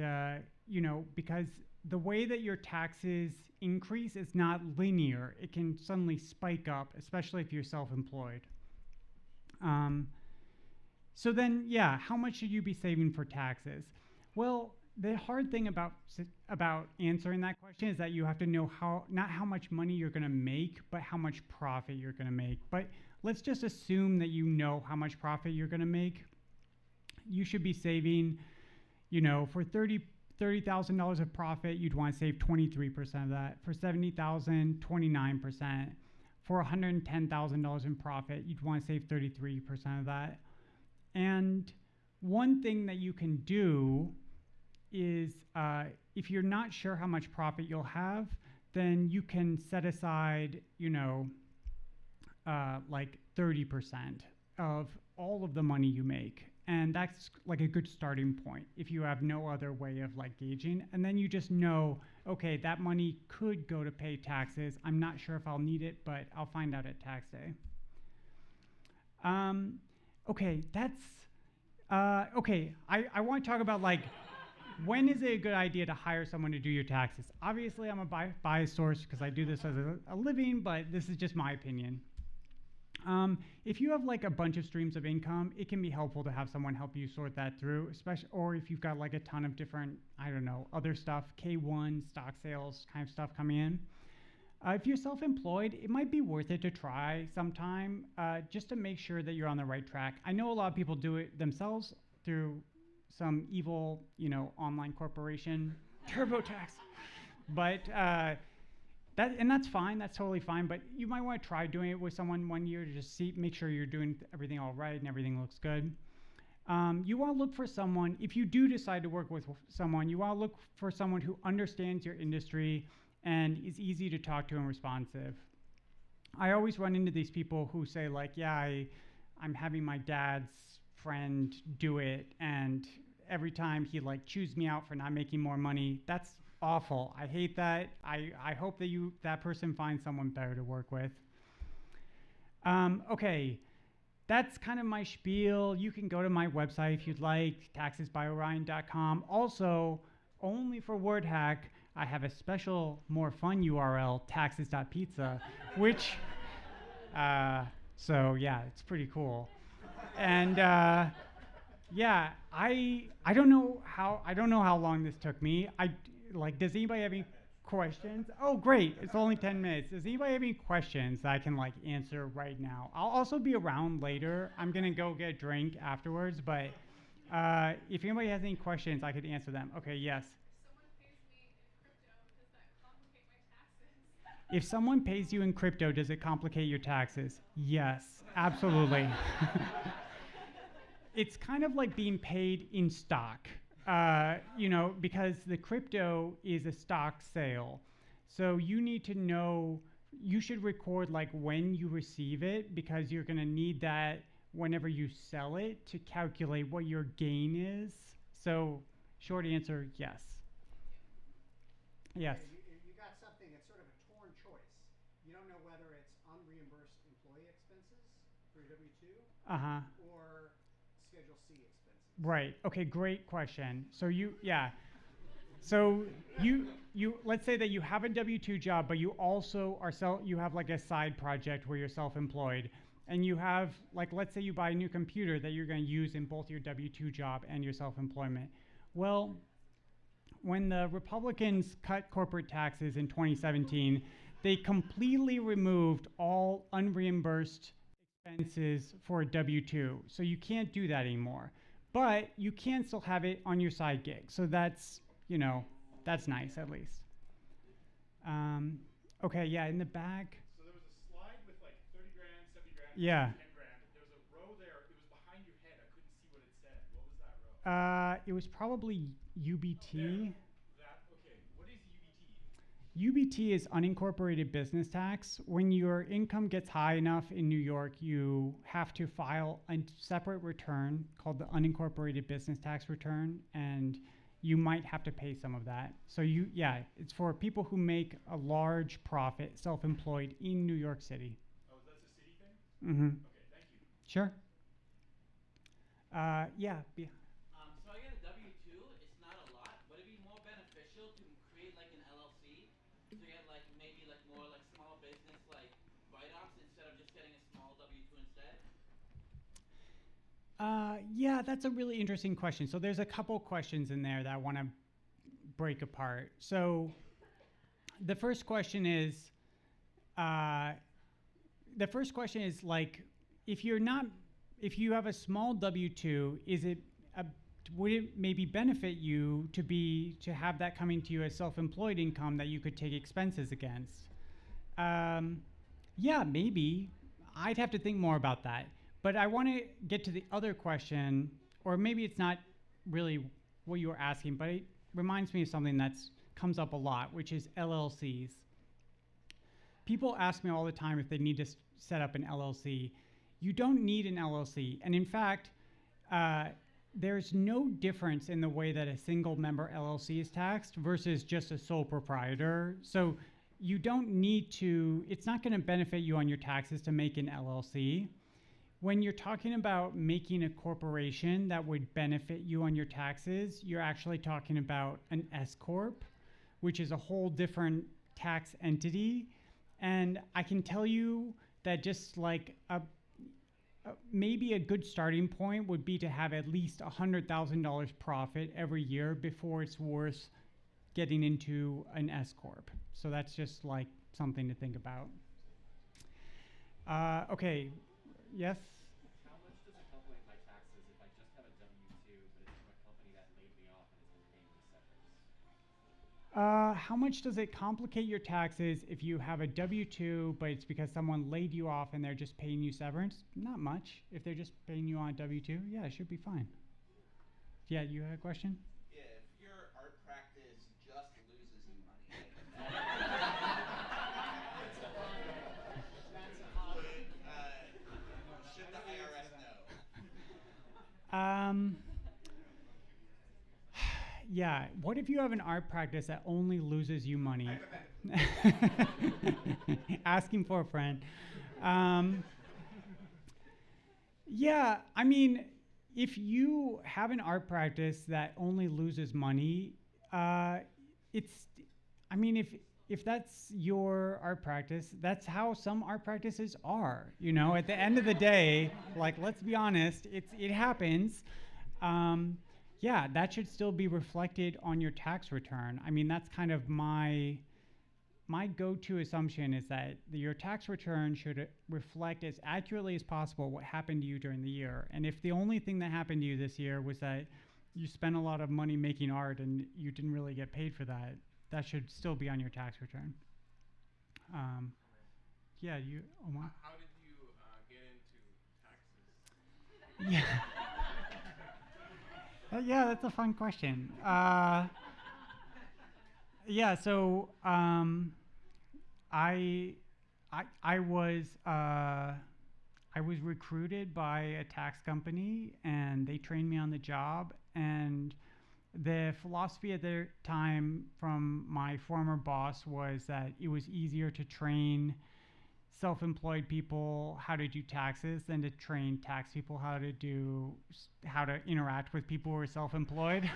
S6: because the way that your taxes increase is not linear. It can suddenly spike up, especially if you're self-employed. So then, yeah, how much should you be saving for taxes? Well, the hard thing about answering that question is that you have to know not how much money you're going to make, but how much profit you're going to make. But let's just assume that you know how much profit you're going to make. You should be saving, for $30,000 of profit, you'd want to save 23% of that. For $70,000, 29%. For $110,000 in profit, you'd want to save 33% of that. And one thing that you can do is if you're not sure how much profit you'll have, then you can set aside, like 30% of all of the money you make. And that's like a good starting point if you have no other way of like gauging. And then you just know, okay, that money could go to pay taxes. I'm not sure if I'll need it, but I'll find out at tax day. Okay, I want to talk about like, when is it a good idea to hire someone to do your taxes? Obviously, I'm a biased source because I do this as a living, but this is just my opinion. If you have like a bunch of streams of income, it can be helpful to have someone help you sort that through, especially, or if you've got like a ton of different, other stuff, K1, stock sales kind of stuff coming in. If you're self-employed, it might be worth it to try sometime just to make sure that you're on the right track. I know a lot of people do it themselves through some evil, online corporation, TurboTax. But that's fine. That's totally fine. But you might want to try doing it with someone 1 year to just make sure you're doing everything all right and everything looks good. You want to look for someone, if you do decide to work with someone, you want to look for someone who understands your industry and is easy to talk to and responsive. I always run into these people who say like, yeah, I'm having my dad's friend do it, and every time he like chews me out for not making more money. That's awful. I hate that. I hope that that person finds someone better to work with. Okay, that's kind of my spiel. You can go to my website if you'd like, taxesbyorion.com. Also, only for Wordhack, I have a special, more fun URL, taxes.pizza, which, so yeah, it's pretty cool. And yeah, I don't know how long this took me. Does anybody have any questions? Oh, great! It's only 10 minutes. Does anybody have any questions that I can like answer right now? I'll also be around later. I'm gonna go get a drink afterwards, but if anybody has any questions, I could answer them. Okay, yes. If someone pays you in crypto, does it complicate your taxes? Yes, absolutely. It's kind of like being paid in stock, because the crypto is a stock sale. So you need to know, you should record like when you receive it, because you're going to need that whenever you sell it to calculate what your gain is. So short answer, yes. Yes.
S3: You got something that's sort of a torn choice. You don't know whether it's unreimbursed employee expenses for your W-2 or Schedule C expenses.
S6: Right. Okay, great question. So you let's say that you have a W-2 job, but you also you have like a side project where you're self-employed, and you have like, let's say you buy a new computer that you're going to use in both your W-2 job and your self-employment. Well, when the Republicans cut corporate taxes in 2017, they completely removed all unreimbursed expenses for a W-2. So you can't do that anymore. But you can still have it on your side gig. So that's, that's nice at least. Okay, yeah, in the back.
S7: So there was a slide with like 30 grand, 70 grand,
S6: Yeah.
S7: 10 grand. There was a row there. It was behind your head. I couldn't see what it said. What was that row?
S6: It was probably UBT.
S7: Okay. What is UBT?
S6: UBT is unincorporated business tax. When your income gets high enough in New York, you have to file a separate return called the unincorporated business tax return, and you might have to pay some of that. So it's for people who make a large profit, self-employed in New York City.
S7: Oh, that's a city thing? Mm-hmm. Okay, thank you.
S6: Sure. Yeah.
S8: So I get a W-2. It's not a lot. Would it be more beneficial to create like an LLC to get like maybe like more like small business like write-offs instead of just getting a small W-2 instead?
S6: Yeah, that's a really interesting question. So there's a couple questions in there that I want to break apart. So the first question is like, if you have a small W-2, would it maybe benefit you to have that coming to you as self-employed income that you could take expenses against? Yeah, maybe. I'd have to think more about that. But I want to get to the other question, or maybe it's not really what you were asking, but it reminds me of something that comes up a lot, which is LLCs. People ask me all the time if they need to set up an LLC. You don't need an LLC. And in fact, there's no difference in the way that a single member LLC is taxed versus just a sole proprietor. So you don't need to, it's not going to benefit you on your taxes to make an LLC. When you're talking about making a corporation that would benefit you on your taxes, you're actually talking about an S Corp, which is a whole different tax entity. And I can tell you that just like maybe a good starting point would be to have at least $100,000 profit every year before it's worth getting into an S Corp. So that's just like something to think about. Okay, yes?
S9: How much does it calculate my taxes if I just have a W-2, but it's from a company that laid me off and is paying me severance?
S6: How much does it complicate your taxes if you have a W-2, but it's because someone laid you off and they're just paying you severance? Not much. If they're just paying you on a W-2, yeah, it should be fine. Yeah, you had a question?
S8: Yeah, if your art practice just loses you money. Should the IRS
S6: Yeah. What if you have an art practice that only loses you money? Asking for a friend. Yeah, I mean, if you have an art practice that only loses money, it's, I mean, if that's your art practice, that's how some art practices are. You know, at the end of the day, like, let's be honest, it happens. Yeah, that should still be reflected on your tax return. I mean, that's kind of my go-to assumption is that your tax return should reflect as accurately as possible what happened to you during the year. And if the only thing that happened to you this year was that you spent a lot of money making art and you didn't really get paid for that, that should still be on your tax return. Yeah, you, Omar?
S2: How did you get into taxes?
S6: Yeah. Yeah, that's a fun question. Yeah, so I was recruited by a tax company, and they trained me on the job. And the philosophy at the time from my former boss was that it was easier to train self-employed people how to do taxes than to train tax people how to interact with people who are self-employed.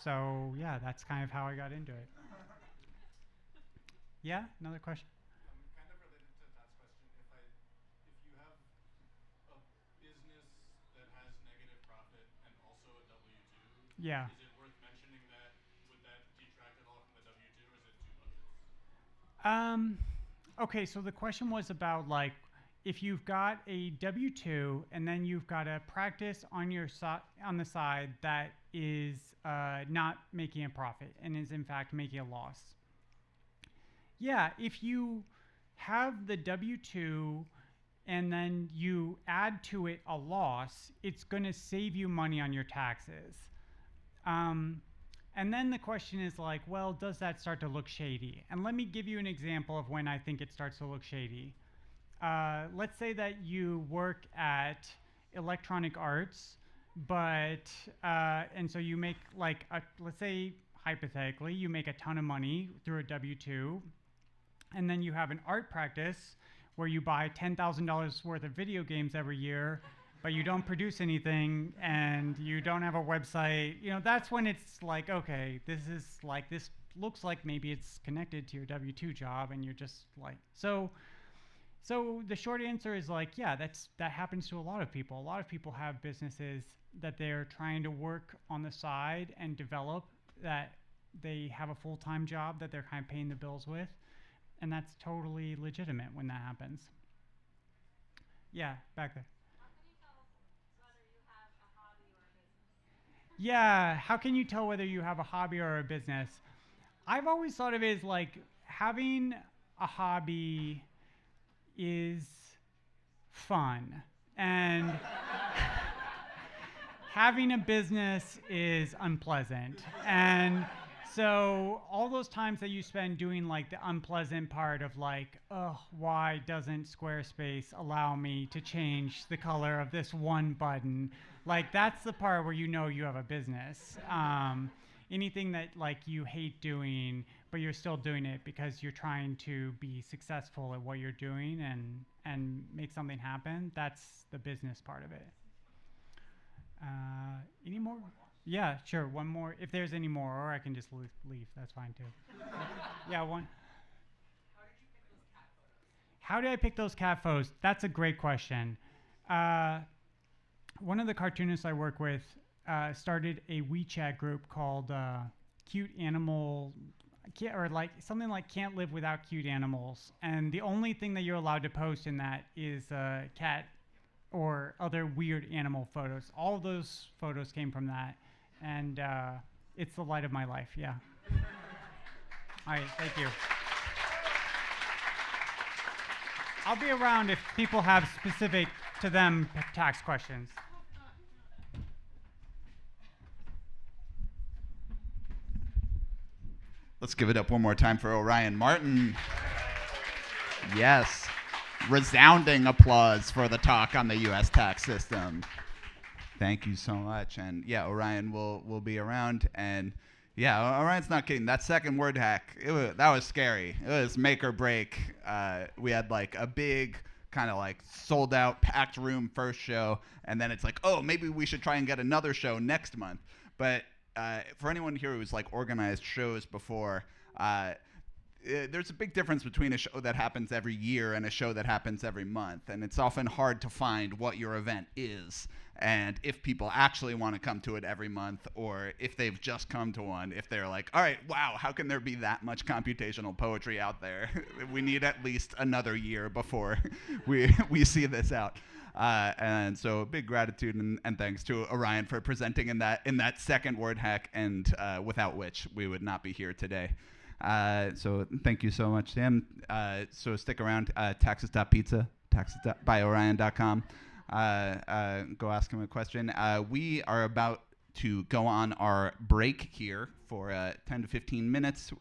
S6: So yeah, that's kind of how I got into it. Yeah, another question?
S7: Kind of related to Pat's question, if you have a business that has negative profit and also a W-2,
S6: Yeah.
S7: is it worth mentioning that? Would that detract at all from the W-2, or is it two buckets?
S6: Okay, so the question was about like if you've got a W-2 and then you've got a practice on your on the side that is not making a profit and is in fact making a loss. Yeah, if you have the W-2 and then you add to it a loss, it's going to save you money on your taxes. And then the question is like, well, does that start to look shady? And let me give you an example of when I think it starts to look shady. Let's say that you work at Electronic Arts, but, and so you make like, let's say hypothetically, you make a ton of money through a W-2, and then you have an art practice where you buy $10,000 worth of video games every year, but you don't produce anything and you don't have a website. You know, that's when it's like, okay, this looks like maybe it's connected to your W-2 job, and you're just like, so the short answer is like, yeah, that happens to a lot of people. A lot of people have businesses that they're trying to work on the side and develop, that they have a full-time job that they're kind of paying the bills with, and that's totally legitimate when that happens. Yeah, back there. Yeah, how can you tell whether you have a hobby or a business? I've always thought of it as like having a hobby is fun, and having a business is unpleasant. And so all those times that you spend doing like the unpleasant part of like, oh, why doesn't Squarespace allow me to change the color of this one button? Like, that's the part where you know you have a business. Anything that like you hate doing, but you're still doing it because you're trying to be successful at what you're doing and make something happen, that's the business part of it. Any more? Yeah, sure, one more. If there's any more, or I can just leave, that's fine too. Yeah, one. How did I pick those cat photos? That's a great question. One of the cartoonists I work with started a WeChat group called Cute Animal, or like something like Can't Live Without Cute Animals. And the only thing that you're allowed to post in that is cat or other weird animal photos. All of those photos came from that. And it's the light of my life, yeah. All right, thank you. I'll be around if people have specific to them tax questions.
S1: Let's give it up one more time for Orion Martin. Yes. Resounding applause for the talk on the U.S. tax system. Thank you so much. And yeah, Orion will be around. And yeah, Orion's not kidding. That second word hack, that was scary. It was make or break. We had like a big kind of like sold out packed room first show, and then it's like, oh, maybe we should try and get another show next month. But for anyone here who's like organized shows before, there's a big difference between a show that happens every year and a show that happens every month, and it's often hard to find what your event is and if people actually want to come to it every month, or if they've just come to one, if they're like, all right, wow, how can there be that much computational poetry out there? We need at least another year before we see this out. And so big gratitude and thanks to Orion for presenting in that second word hack, and without which we would not be here today. So thank you so much, Sam. So stick around, taxes.pizza, taxes.byorion.com. Go ask him a question. We are about to go on our break here for 10 to 15 minutes.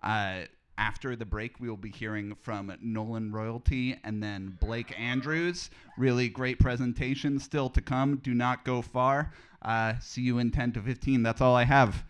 S1: After the break, we will be hearing from Nolan Royalty and then Blake Andrews. Really great presentation still to come. Do not go far. See you in 10 to 15. That's all I have.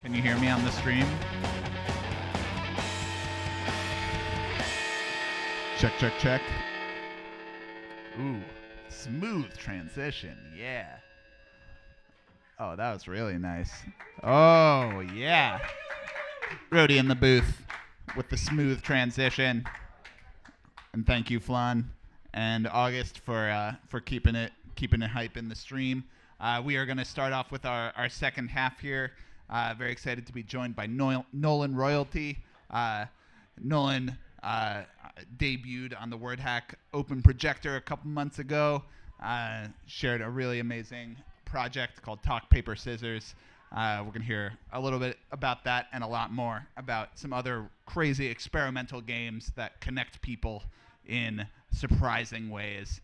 S1: Can you hear me on the stream? Check, check, check. Ooh, smooth transition, yeah. Oh, that was really nice. Oh, yeah. Rody in the booth with the smooth transition. And thank you, Flan and August for keeping it hype in the stream. We are going to start off with our second half here. Very excited to be joined by Nolan Royalty. Nolan debuted on the Wordhack Open Projector a couple months ago. Shared a really amazing project called Talk Paper Scissors. We're going to hear a little bit about that and a lot more about some other crazy experimental games that connect people in surprising ways.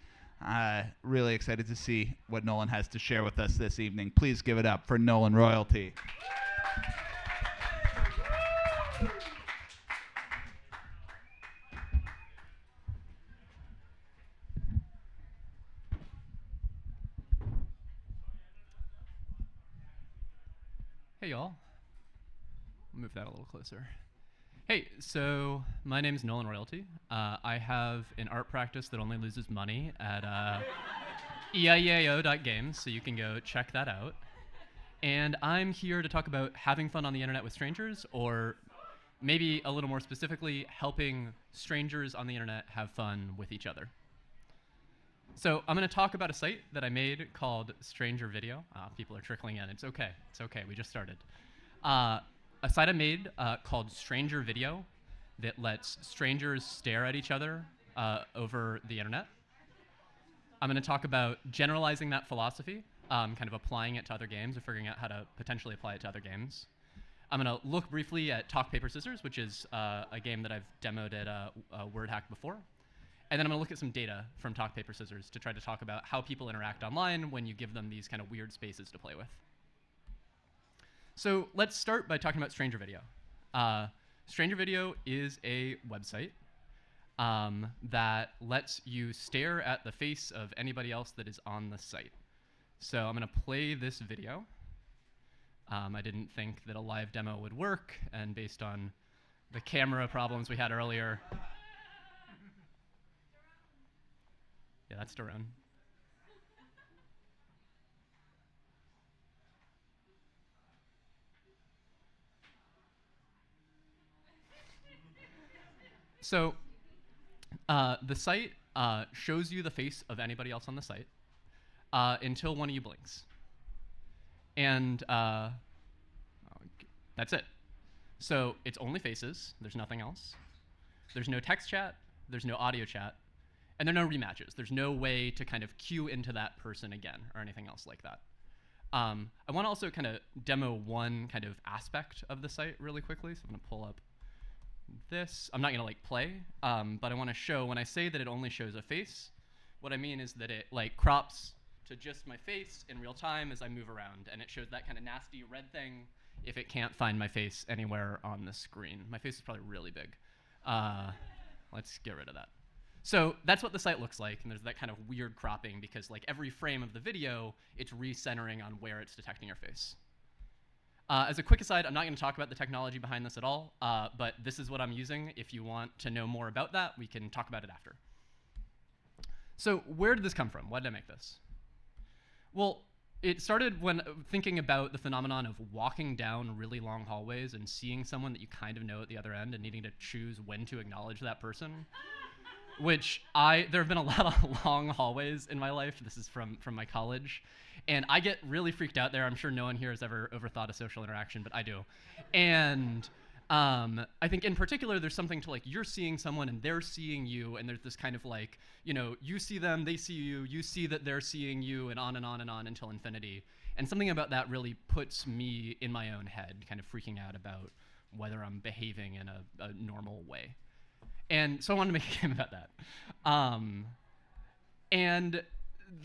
S1: Really excited to see what Nolan has to share with us this evening. Please give it up for Nolan Royalty.
S10: Hey y'all. Move that a little closer. Hey, so my name's Nolan Royalty. I have an art practice that only loses money at eiao.games, so you can go check that out. And I'm here to talk about having fun on the internet with strangers, or maybe a little more specifically, helping strangers on the internet have fun with each other. So I'm going to talk about a site that I made called Stranger Video. People are trickling in. It's okay. It's okay. We just started. A site I made called Stranger Video that lets strangers stare at each other over the internet. I'm going to talk about generalizing that philosophy, kind of applying it to other games or figuring out how to potentially apply it to other games. I'm going to look briefly at Talk Paper Scissors, which is a game that I've demoed at Wordhack before. And then I'm going to look at some data from Talk Paper Scissors to try to talk about how people interact online when you give them these kind of weird spaces to play with. So let's start by talking about Stranger Video. Stranger Video is a website that lets you stare at the face of anybody else that is on the site. So I'm going to play this video. I didn't think that a live demo would work, and based on the camera problems we had earlier. Yeah, that's Daron. So the site shows you the face of anybody else on the site until one of you blinks. And that's it. So it's only faces. There's nothing else. There's no text chat. There's no audio chat. And there are no rematches. There's no way to kind of queue into that person again or anything else like that. I want to also kind of demo one kind of aspect of the site really quickly. So I'm going to pull up this. I'm not going to like play, but I want to show when I say that it only shows a face, what I mean is that it like crops to just my face in real time as I move around, and it shows that kind of nasty red thing if it can't find my face anywhere on the screen. My face is probably really big. Let's get rid of that. So that's what the site looks like, and there's that kind of weird cropping because like every frame of the video, it's recentering on where it's detecting your face. As a quick aside, I'm not going to talk about the technology behind this at all, but this is what I'm using. If you want to know more about that, we can talk about it after. So where did this come from? Why did I make this? Well, it started when thinking about the phenomenon of walking down really long hallways and seeing someone that you kind of know at the other end and needing to choose when to acknowledge that person. Which there have been a lot of long hallways in my life. This is from my college. And I get really freaked out there. I'm sure no one here has ever overthought a social interaction, but I do. And I think in particular, there's something to like, you're seeing someone and they're seeing you, and there's this kind of like, you know, you see them, they see you, you see that they're seeing you, and on and on and on until infinity. And something about that really puts me in my own head, kind of freaking out about whether I'm behaving in a normal way. And so I wanted to make a game about that. And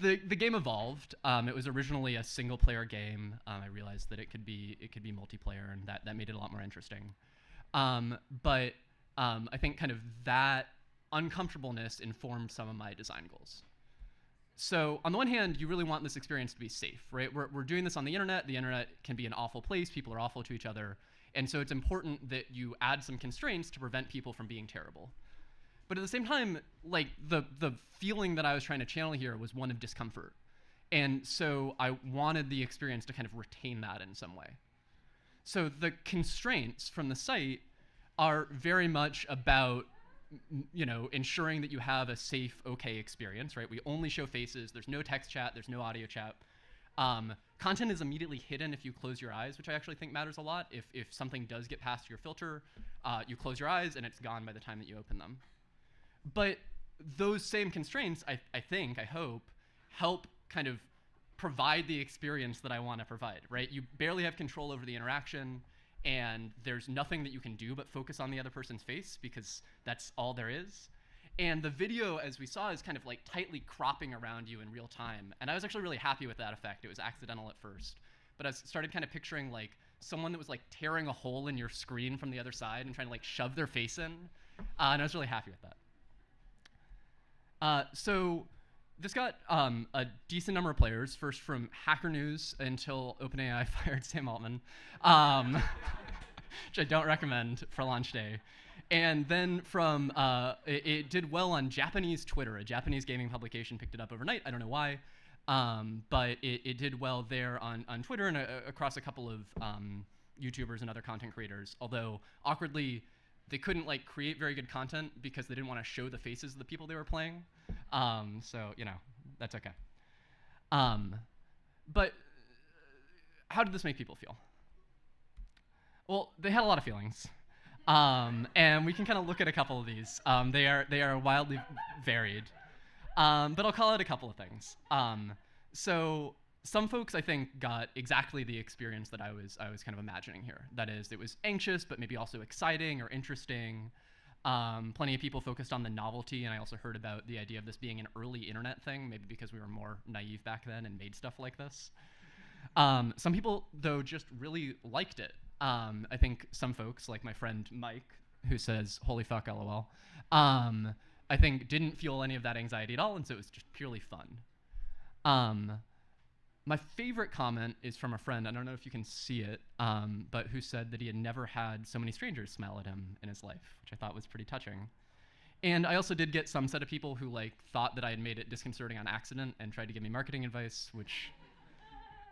S10: the game evolved. It was originally a single player game. I realized that it could be multiplayer, and that made it a lot more interesting. But I think kind of that uncomfortableness informed some of my design goals. So on the one hand, you really want this experience to be safe, right? We're doing this on the internet. The internet can be an awful place. People are awful to each other. And so it's important that you add some constraints to prevent people from being terrible. But at the same time, like the feeling that I was trying to channel here was one of discomfort. And so I wanted the experience to kind of retain that in some way. So the constraints from the site are very much about ensuring that you have a safe, okay experience, right? We only show faces. There's no text chat. There's no audio chat. Content is immediately hidden if you close your eyes, which I actually think matters a lot. If something does get past your filter, you close your eyes and it's gone by the time that you open them. But those same constraints, I hope, help kind of provide the experience that I want to provide, right? You barely have control over the interaction, and there's nothing that you can do but focus on the other person's face because that's all there is. And the video, as we saw, is kind of like tightly cropping around you in real time. And I was actually really happy with that effect. It was accidental at first. But I started kind of picturing like someone that was like tearing a hole in your screen from the other side and trying to like shove their face in. And I was really happy with that. So this got a decent number of players, first from Hacker News until OpenAI fired Sam Altman, which I don't recommend for launch day. And then from, it did well on Japanese Twitter. A Japanese gaming publication picked it up overnight. I don't know why, but it did well there on Twitter and across a couple of YouTubers and other content creators. Although, awkwardly, they couldn't like create very good content because they didn't want to show the faces of the people they were playing. So, that's okay. But how did this make people feel? Well, they had a lot of feelings. And we can kind of look at a couple of these. They are wildly varied. But I'll call out a couple of things. So some folks, I think, got exactly the experience that I was kind of imagining here. That is, it was anxious, but maybe also exciting or interesting. Plenty of people focused on the novelty, and I also heard about the idea of this being an early internet thing, maybe because we were more naive back then and made stuff like this. Some people, though, just really liked it. I think some folks, like my friend Mike, who says, "Holy fuck, LOL," I think didn't feel any of that anxiety at all, and so it was just purely fun. My favorite comment is from a friend, I don't know if you can see it, but who said that he had never had so many strangers smile at him in his life, which I thought was pretty touching. And I also did get some set of people who like thought that I had made it disconcerting on accident and tried to give me marketing advice, which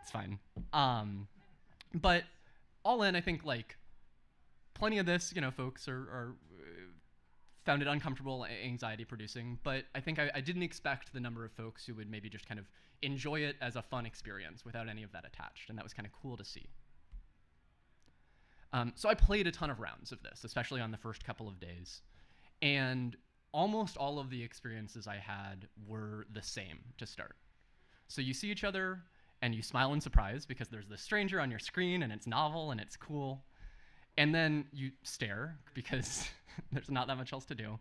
S10: it's fine. But all in, I think like plenty of this, folks are found it uncomfortable, anxiety producing, but I think I didn't expect the number of folks who would maybe just kind of enjoy it as a fun experience without any of that attached, and that was kind of cool to see. So I played a ton of rounds of this, especially on the first couple of days, and almost all of the experiences I had were the same to start. So you see each other, and you smile in surprise because there's this stranger on your screen, and it's novel, and it's cool. And then you stare because there's not that much else to do.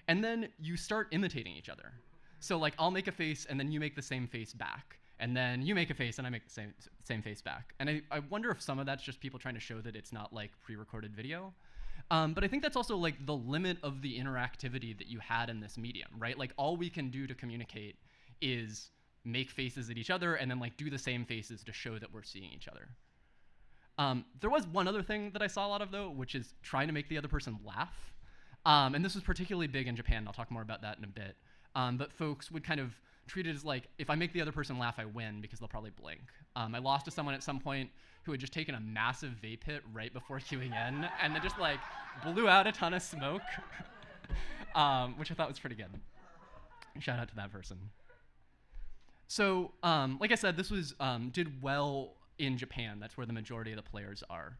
S10: And then you start imitating each other. So like I'll make a face and then you make the same face back. And then you make a face and I make the same face back. And I wonder if some of that's just people trying to show that it's not like pre-recorded video. But I think that's also like the limit of the interactivity that you had in this medium, right? Like all we can do to communicate is make faces at each other and then like do the same faces to show that we're seeing each other. There was one other thing that I saw a lot of, though, which is trying to make the other person laugh. And this was particularly big in Japan. I'll talk more about that in a bit. But folks would kind of treat it as like, if I make the other person laugh, I win because they'll probably blink. I lost to someone at some point who had just taken a massive vape hit right before queuing in, and then just like blew out a ton of smoke, which I thought was pretty good. Shout out to that person. So, like I said, this was did well in Japan. That's where the majority of the players are.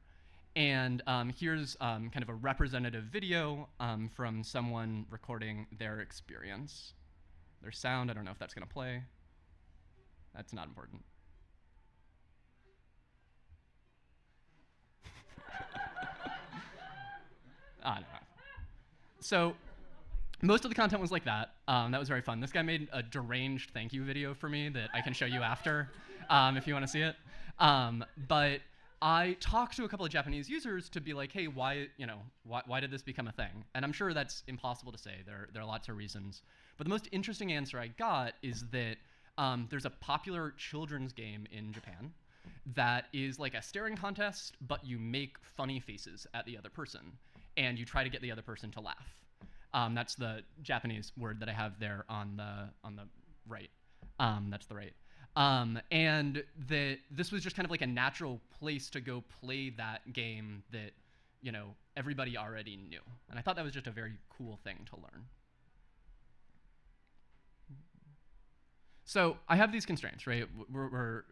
S10: And here's kind of a representative video from someone recording their experience. Their sound, I don't know if that's gonna play. That's not important. I don't know. So most of the content was like that. That was very fun. This guy made a deranged thank you video for me that I can show you after if you want to see it. But I talked to a couple of Japanese users to be like, hey, why did this become a thing? And I'm sure that's impossible to say. There are lots of reasons. But the most interesting answer I got is that There's a popular children's game in Japan that is like a staring contest, but you make funny faces at the other person, and you try to get the other person to laugh. That's the Japanese word that I have there on the right. That's the right. And this was just kind of like a natural place to go play that game that, you know, everybody already knew. And I thought that was just a very cool thing to learn. So I have these constraints, right? We're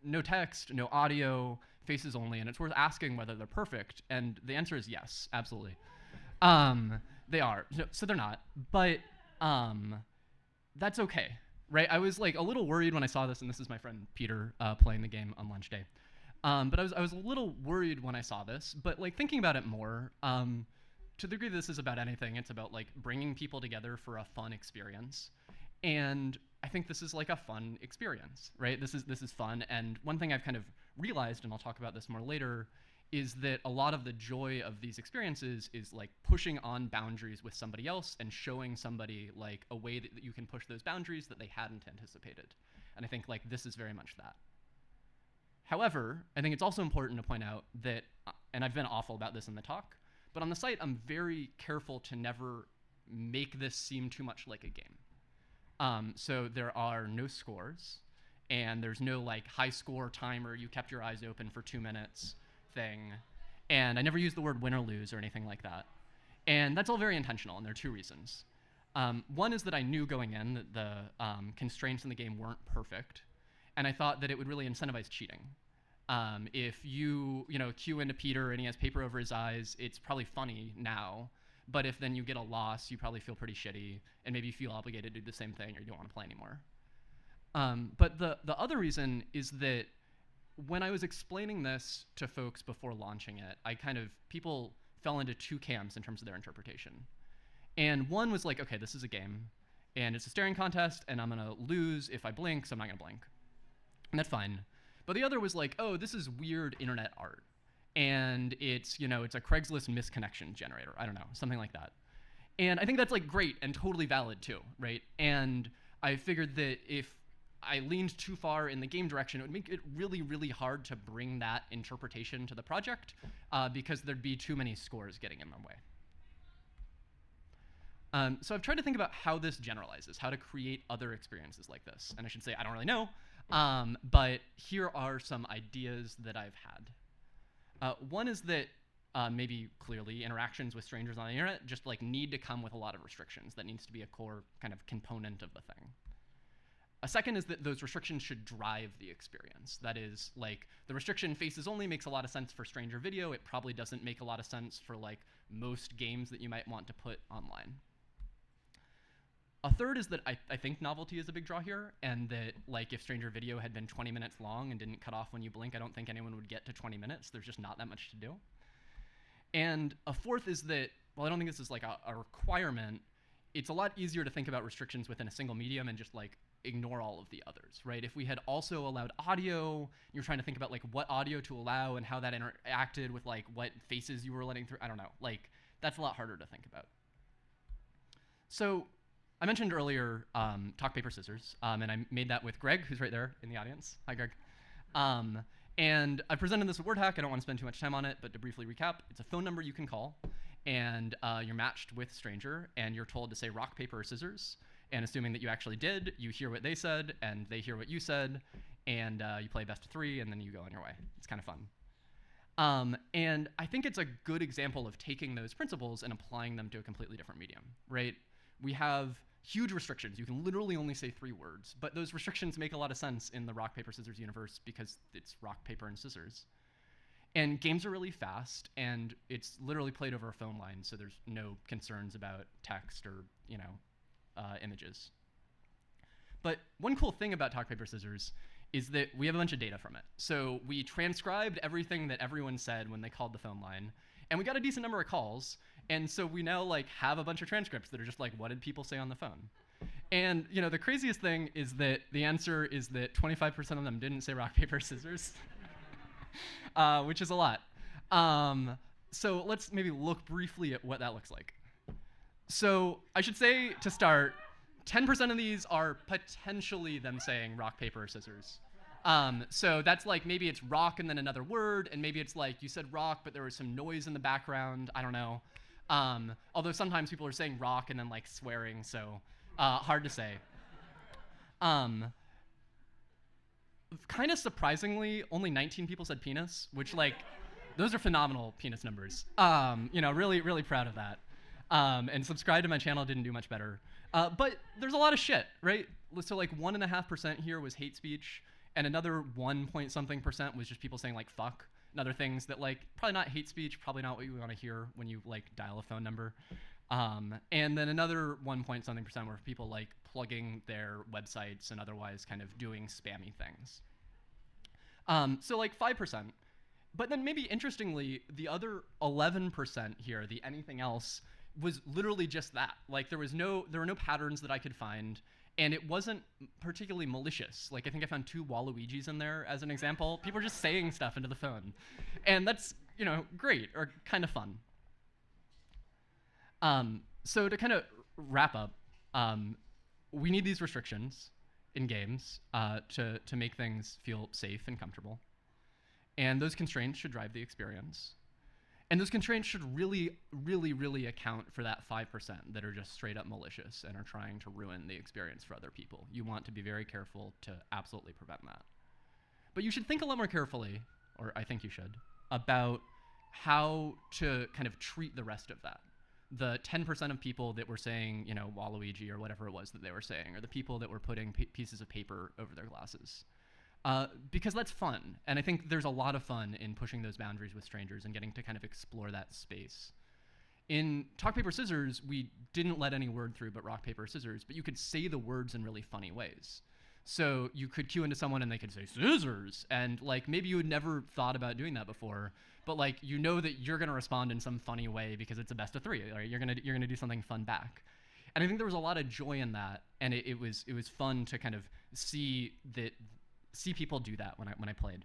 S10: no text, no audio, faces only, and it's worth asking whether they're perfect. And the answer is yes, absolutely. They are. So they're not, but that's okay, right? I was like a little worried when I saw this, and this is my friend Peter playing the game on lunch day. But I was a little worried when I saw this, but like thinking about it more, to the degree this is about anything, it's about like bringing people together for a fun experience. And I think this is like a fun experience, right? This is fun. And one thing I've kind of realized, and I'll talk about this more later, is that a lot of the joy of these experiences is like pushing on boundaries with somebody else and showing somebody like a way that you can push those boundaries that they hadn't anticipated. And I think like this is very much that. However, I think it's also important to point out that, and I've been awful about this in the talk, but on the site, I'm very careful to never make this seem too much like a game. So there are no scores, and there's no like high score timer, you kept your eyes open for 2 minutes thing. And I never use the word win or lose or anything like that. And that's all very intentional, and there are 2 reasons. One is that I knew going in that the constraints in the game weren't perfect, and I thought that it would really incentivize cheating. If you cue into Peter and he has paper over his eyes, it's probably funny now. But if then you get a loss, you probably feel pretty shitty, and maybe you feel obligated to do the same thing or you don't want to play anymore. But the other reason is that when I was explaining this to folks before launching it, people fell into 2 camps in terms of their interpretation. And one was like, okay, this is a game, and it's a staring contest, and I'm gonna lose if I blink, so I'm not gonna blink. And that's fine. But the other was like, oh, this is weird internet art. And it's a Craigslist misconnection generator. I don't know, something like that. And I think that's like great and totally valid too, right? And I figured that if I leaned too far in the game direction, it would make it really, really hard to bring that interpretation to the project because there'd be too many scores getting in the way. So I've tried to think about how this generalizes, how to create other experiences like this. And I should say, I don't really know, but here are some ideas that I've had. One is that maybe clearly interactions with strangers on the internet just like need to come with a lot of restrictions. That needs to be a core kind of component of the thing. A second is that those restrictions should drive the experience. That is, like, the restriction faces only makes a lot of sense for stranger video. It probably doesn't make a lot of sense for like most games that you might want to put online. A third is that I think novelty is a big draw here, and that like if stranger video had been 20 minutes long and didn't cut off when you blink, I don't think anyone would get to 20 minutes. There's just not that much to do. And a fourth is that, well, I don't think this is like a requirement. It's a lot easier to think about restrictions within a single medium and just like ignore all of the others, right? If we had also allowed audio, you're trying to think about like what audio to allow and how that interacted with like what faces you were letting through. I don't know, like that's a lot harder to think about. So I mentioned earlier talk, paper, scissors, and I made that with Greg, who's right there in the audience. Hi, Greg. And I presented this at Wordhack. I don't want to spend too much time on it, but to briefly recap, it's a phone number you can call, and you're matched with stranger, and you're told to say rock, paper, or scissors. And assuming that you actually did, you hear what they said, and they hear what you said, and you play best of 3, and then you go on your way. It's kind of fun. And I think it's a good example of taking those principles and applying them to a completely different medium, right? We have huge restrictions. You can literally only say 3 words, but those restrictions make a lot of sense in the rock, paper, scissors universe because it's rock, paper, and scissors. And games are really fast, and it's literally played over a phone line, so there's no concerns about text or, images. But one cool thing about talk, paper, scissors is that we have a bunch of data from it. So we transcribed everything that everyone said when they called the phone line, and we got a decent number of calls. And so we now like have a bunch of transcripts that are just like, what did people say on the phone? And the craziest thing is that the answer is that 25% of them didn't say rock, paper, scissors, which is a lot. So let's maybe look briefly at what that looks like. So I should say to start, 10% of these are potentially them saying rock, paper, or scissors. So that's like maybe it's rock and then another word, and maybe it's like you said rock, but there was some noise in the background. I don't know. Although sometimes people are saying rock and then like swearing, so hard to say. Kind of surprisingly, only 19 people said penis, which like, those are phenomenal penis numbers. Really, really proud of that. And subscribe to my channel didn't do much better. But there's a lot of shit, right? So like 1.5% here was hate speech, and another 1 point something percent was just people saying like fuck and other things that like probably not hate speech, probably not what you want to hear when you like dial a phone number. And then another 1 point something percent were people like plugging their websites and otherwise kind of doing spammy things. So like 5%. But then maybe interestingly, the other 11% here, the anything else, was literally just that. Like there were no patterns that I could find, and it wasn't particularly malicious. Like I think I found 2 Waluigis in there as an example. People are just saying stuff into the phone. And that's, great or kind of fun. So to kind of wrap up, we need these restrictions in games to make things feel safe and comfortable. And those constraints should drive the experience. And those constraints should really, really, really account for that 5% that are just straight up malicious and are trying to ruin the experience for other people. You want to be very careful to absolutely prevent that. But you should think a lot more carefully, or I think you should, about how to kind of treat the rest of that. The 10% of people that were saying, Waluigi or whatever it was that they were saying, or the people that were putting pieces of paper over their glasses. Because that's fun. And I think there's a lot of fun in pushing those boundaries with strangers and getting to kind of explore that space. In Talk, Paper, Scissors, we didn't let any word through but rock, paper, scissors, but you could say the words in really funny ways. So you could cue into someone and they could say scissors, and like maybe you had never thought about doing that before, but like that you're gonna respond in some funny way because it's a best of 3, right? You're gonna do something fun back. And I think there was a lot of joy in that, and it was fun to kind of see people do that when I played.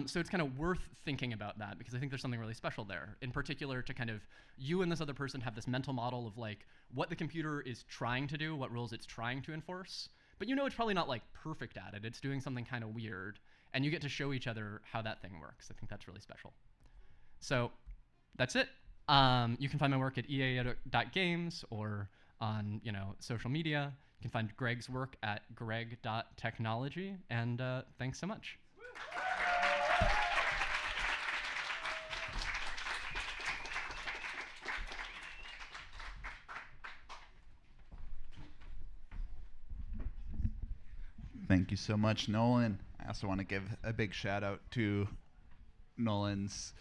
S10: So it's kind of worth thinking about that because I think there's something really special there. In particular, to kind of you and this other person have this mental model of like what the computer is trying to do, what rules it's trying to enforce, but it's probably not like perfect at it. It's doing something kind of weird, and you get to show each other how that thing works. I think that's really special. So that's it. You can find my work at ea.games or on social media. You can find Greg's work at greg.technology, and thanks so much.
S1: Thank you so much, Nolan. I also want to give a big shout out to Nolan's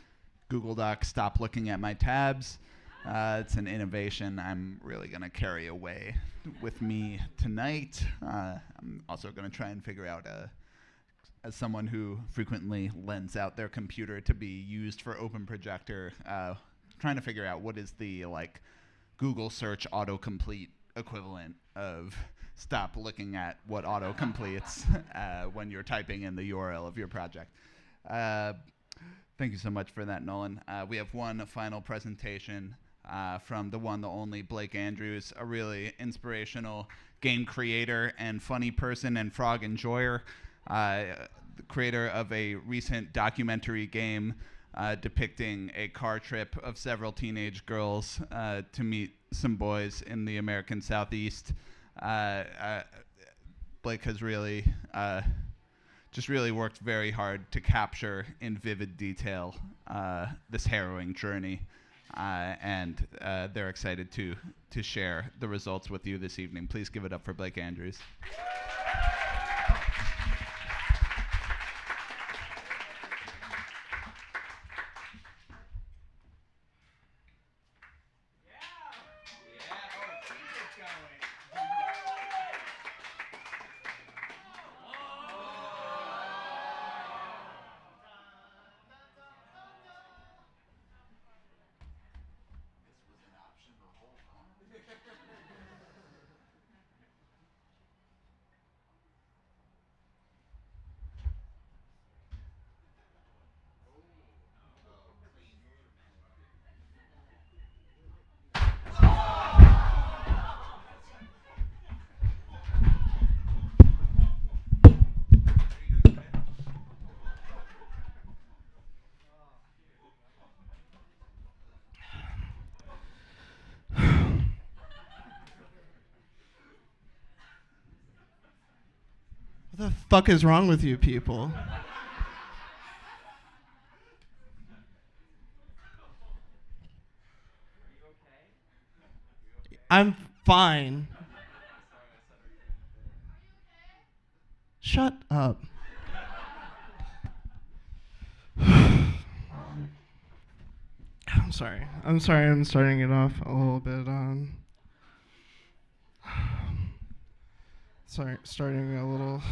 S1: Google Doc, Stop Looking at My Tabs. It's an innovation I'm really going to carry away with me tonight. I'm also going to try and figure out, as someone who frequently lends out their computer to be used for Open Projector, trying to figure out what is the Google search autocomplete equivalent of stop looking at what auto-completes when you're typing in the URL of your project. Thank you so much for that, Nolan. We have one final presentation from the one, the only Blake Andrews, a really inspirational game creator and funny person and frog enjoyer, the creator of a recent documentary game depicting a car trip of several teenage girls to meet some boys in the American Southeast. Blake has really just really worked very hard to capture in vivid detail this harrowing journey, and they're excited to share the results with you this evening. Please give it up for Blake Andrews.
S11: the fuck is wrong with you people? I'm fine. Shut up. I'm sorry. I'm starting it off a little bit. Starting a little.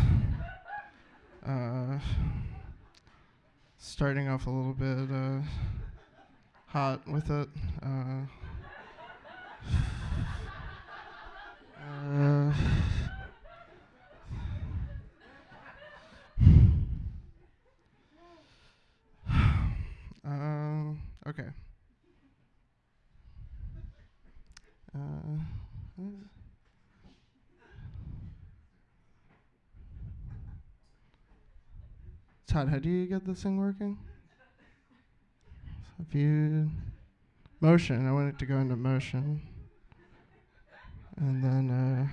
S11: Starting off a little bit hot with it. Okay. Todd, how do you get this thing working? If you motion, I want it to go into motion, and then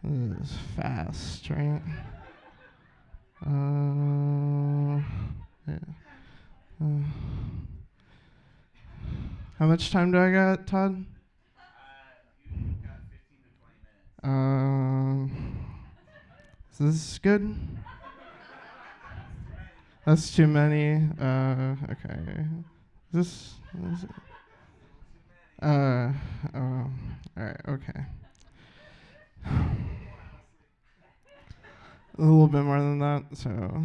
S11: this is fast, right? Yeah. How much time do I got, Todd?
S1: You got 15 to 20 minutes.
S11: Is this good? That's too many. Okay. Is it? All right. Okay. A little bit more than that. So,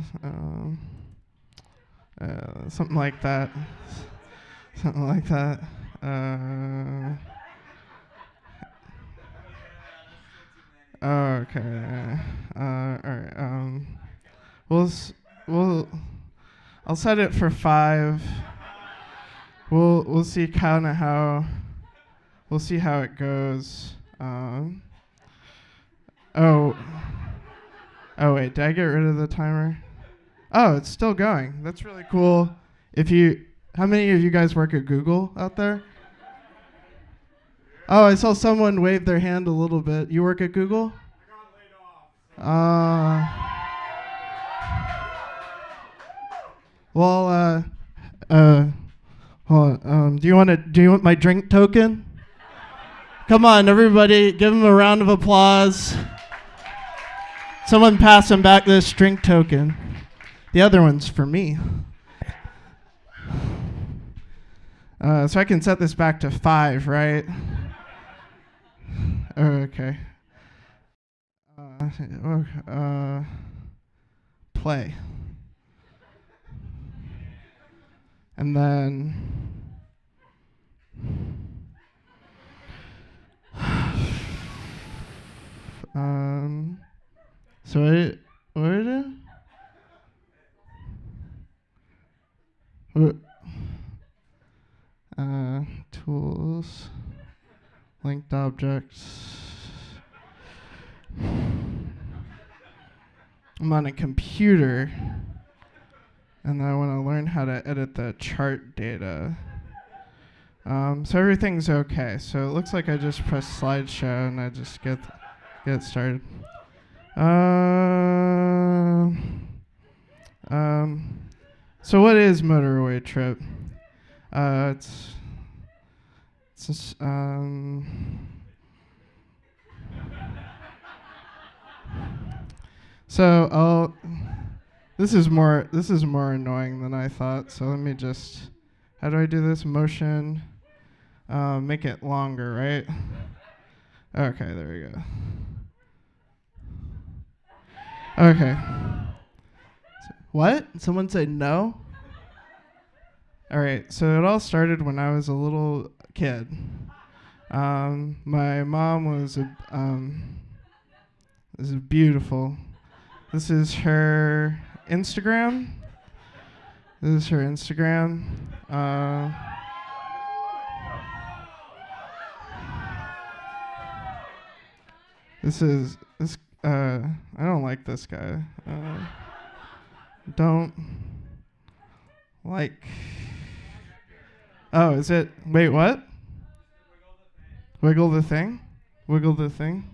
S11: something like that. Something like that. Okay. All right. We'll. I'll set it for 5. We'll see kind of how. We'll see how it goes. Oh wait, did I get rid of the timer? Oh, it's still going. That's really cool. How many of you guys work at Google out there? Oh, I saw someone wave their hand a little bit. You work at Google? I got laid off. Well, hold on. Do you want my drink token? Come on, everybody, give him a round of applause. Someone pass him back this drink token. The other one's for me. So I can set this back to 5, right? Okay. Play. And then so what did I do? Tools, linked objects. I'm on a computer, and I want to learn how to edit the chart data. So everything's okay. So it looks like I just press slideshow and I just get started. So what is motorway trip? This is more annoying than I thought. So let me just. How do I do this? Motion. Make it longer, right? Okay, there we go. Okay. What? Someone said no? All right, so it all started when I was a little kid. My mom was this is beautiful. This is her Instagram. This is her Instagram. I don't like this guy. Don't like. Oh, is it? Wait, what? Wiggle the thing? Wiggle the thing.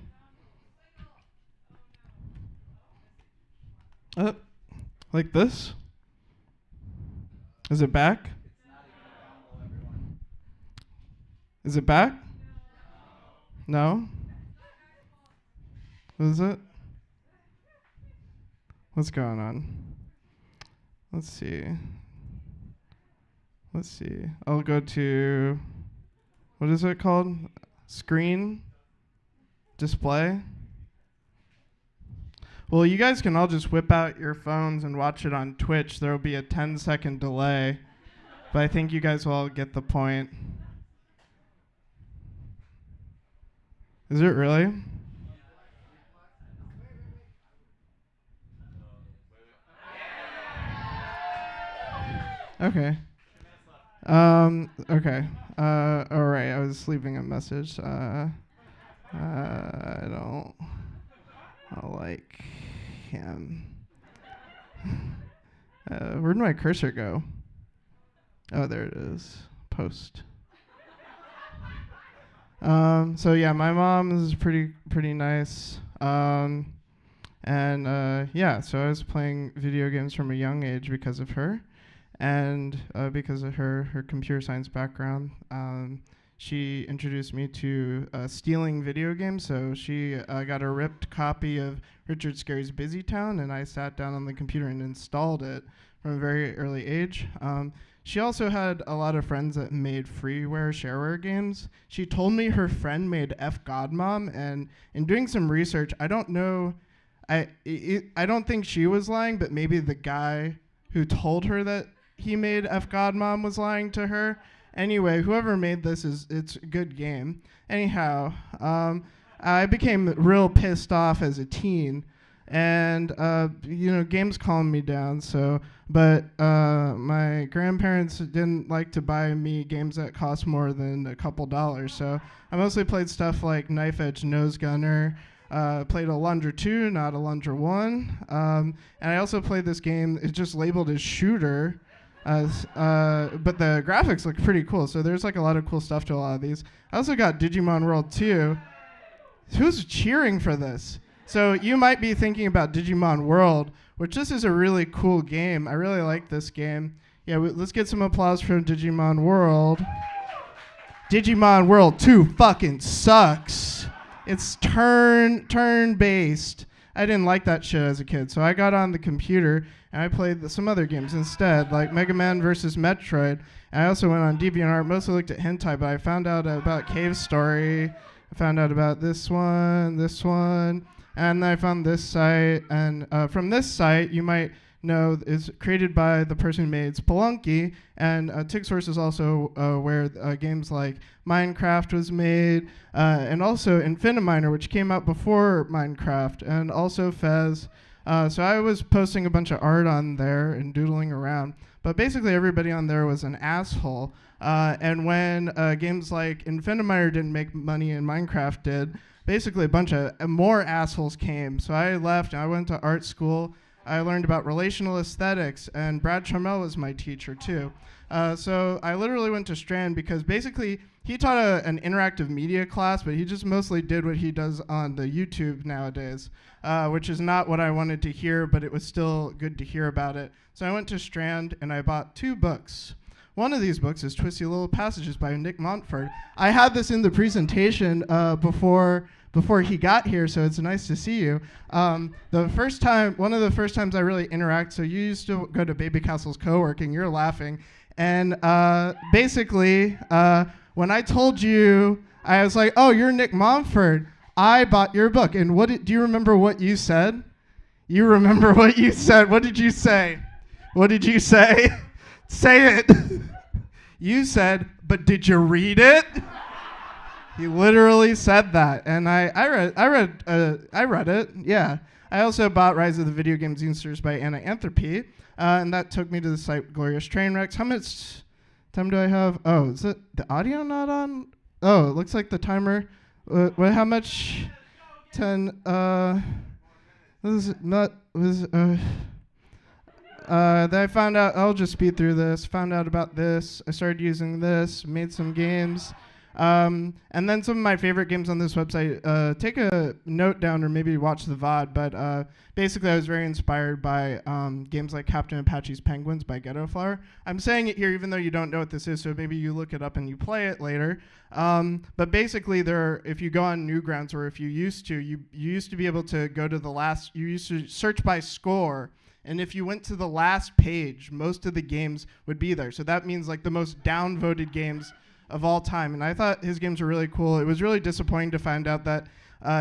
S11: Like this? Is it back? Is it back? No? What is it? What's going on? Let's see. I'll go to, what is it called? Screen? Display? Well, you guys can all just whip out your phones and watch it on Twitch. There will be a 10-second delay, but I think you guys will all get the point. Is it really? Okay. Okay. All right. I was leaving a message. I don't like him. Where'd my cursor go? Oh, there it is. Post. So yeah, my mom is pretty nice. Yeah, so I was playing video games from a young age because of her, and because of her computer science background. She introduced me to stealing video games. So she got a ripped copy of Richard Scarry's Busy Town, and I sat down on the computer and installed it from a very early age. She also had a lot of friends that made freeware, shareware games. She told me her friend made F Godmom, and in doing some research, I don't know, I don't think she was lying, but maybe the guy who told her that he made F Godmom was lying to her. Anyway, whoever made this, it's a good game. Anyhow, I became real pissed off as a teen, and games calmed me down. But my grandparents didn't like to buy me games that cost more than a couple dollars. So I mostly played stuff like Knife Edge Nose Gunner. Played Alundra 2, not Alundra 1. And I also played this game. It's just labeled as shooter. But the graphics look pretty cool, so there's like a lot of cool stuff to a lot of these. I also got Digimon World 2. Who's cheering for this? So you might be thinking about Digimon World, which this is a really cool game. I really like this game. Yeah, let's get some applause for Digimon World. Digimon World 2 fucking sucks. It's turn-based. I didn't like that shit as a kid, so I got on the computer and I played some other games instead, like Mega Man vs. Metroid. And I also went on DeviantArt, mostly looked at hentai, but I found out about Cave Story. I found out about this one, and then I found this site. And from this site, you might know is created by the person who made Spelunky, and TigSource is also where games like Minecraft was made, and also Infiniminer, which came out before Minecraft, and also Fez. So I was posting a bunch of art on there and doodling around, but basically everybody on there was an asshole. And when games like Infiniminer didn't make money and Minecraft did, basically a bunch of more assholes came. So I left and I went to art school. I learned about relational aesthetics, and Brad Trammell was my teacher too. So I literally went to Strand because basically he taught an interactive media class, but he just mostly did what he does on the YouTube nowadays, which is not what I wanted to hear, but it was still good to hear about it. So I went to Strand and I bought 2 books. One of these books is Twisty Little Passages by Nick Montfort. I had this in the presentation before he got here, so it's nice to see you. One of the first times I really interact, so you used to go to Baby Castle's co-working, you're laughing, and basically, when I told you, I was like, oh, you're Nick Montfort, I bought your book, and do you remember what you said? You remember what you said? What did you say? What did you say? Say it. You said, but did you read it? He literally said that, and I read it. Yeah, I also bought Rise of the Video Game Zinesters by Anna Anthropy, and that took me to the site Glorious Trainwrecks. How much time do I have? Oh, is it the audio not on? Oh, it looks like the timer. How much? 10. This is not. Then I found out. I'll just speed through this. Found out about this. I started using this. Made some games. And then some of my favorite games on this website, take a note down or maybe watch the VOD, but basically I was very inspired by games like Captain Apache's Penguins by Ghetto Flower. I'm saying it here even though you don't know what this is, so maybe you look it up and you play it later. But basically if you go on Newgrounds, or if you used to, you used to be able to go to you used to search by score. And if you went to the last page, most of the games would be there. So that means like the most downvoted games of all time. And I thought his games were really cool. It was really disappointing to find out that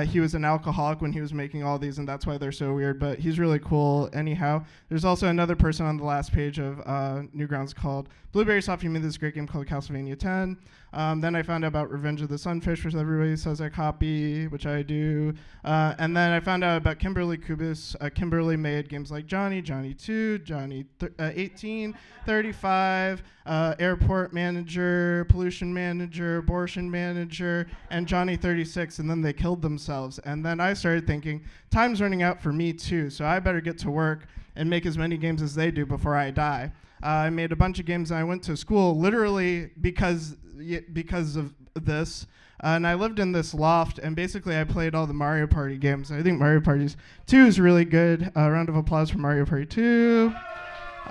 S11: he was an alcoholic when he was making all these, and that's why they're so weird. But he's really cool anyhow. There's also another person on the last page of Newgrounds called Blueberry Soft. He made this great game called Castlevania 10. Then I found out about Revenge of the Sunfish, which everybody says I copy, which I do. And then I found out about Kimberly Kubis. Kimberly made games like Johnny 2, Johnny 18, 35, Airport Manager, Pollution Manager, Abortion Manager, and Johnny 36, and then they killed themselves. And then I started thinking, time's running out for me too, so I better get to work and make as many games as they do before I die. I made a bunch of games, and I went to school literally because of this. And I lived in this loft, and basically I played all the Mario Party games. I think Mario Party 2 is really good. Round of applause for Mario Party 2.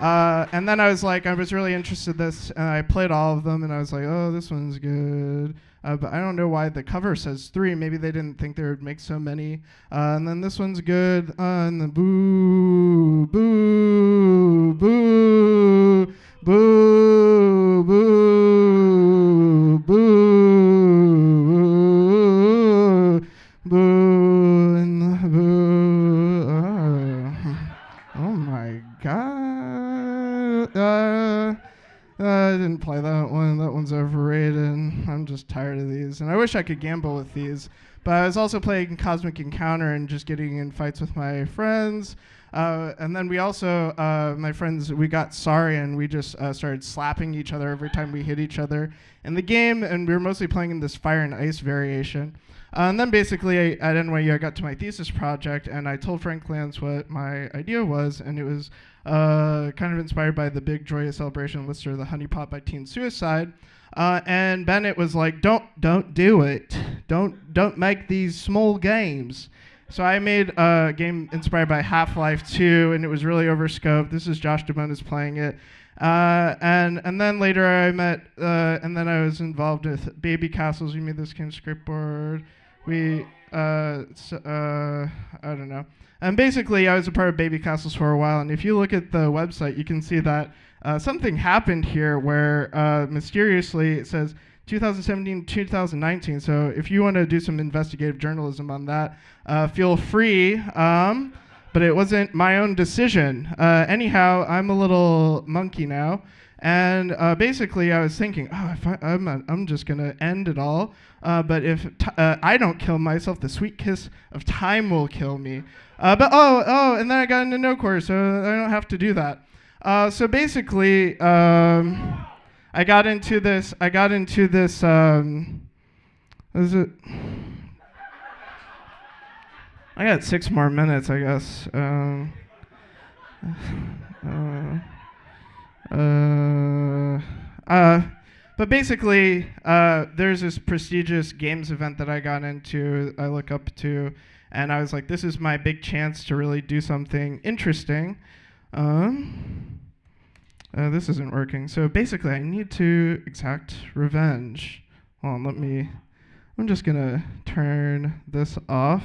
S11: And then I was really interested in this, and I played all of them, and I was like, oh, this one's good. But I don't know why the cover says 3. Maybe they didn't think they would make so many. And then this one's good. And then boo, boo, boo, boo, boo, boo, boo, and the boo. Oh my God. I didn't play that one. That one's overrated. I'm just tired of these. And I wish I could gamble with these. But I was also playing Cosmic Encounter and just getting in fights with my friends. And then we also, my friends, we got sorry and we just started slapping each other every time we hit each other in the game. And we were mostly playing in this Fire and Ice variation. And then basically at NYU, I got to my thesis project and I told Frank Lance what my idea was. And it was kind of inspired by the Big Joyous Celebration Lister, the Honey Pot by Teen Suicide. And Bennett was like, don't do it. Don't make these small games. So I made a game inspired by Half-Life 2, and it was really overscoped. This is Josh DeMonis playing it. And then later I met, and then I was involved with Baby Castles. We made this game scriptboard. I don't know. And basically, I was a part of Baby Castles for a while. And if you look at the website, you can see that something happened here where mysteriously it says 2017, 2019. So if you want to do some investigative journalism on that, feel free. But it wasn't my own decision. Anyhow, I'm a little monkey now. And basically, I was thinking, I'm just going to end it all. But if I don't kill myself, the sweet kiss of time will kill me. And then I got into no course, so I don't have to do that. So basically, I got into this. Is it? I got 6 more minutes, I guess. But basically, there's this prestigious games event that I got into, I look up to, and I was like, this is my big chance to really do something interesting. This isn't working. So basically, I need to exact revenge. Hold on, I'm just going to turn this off.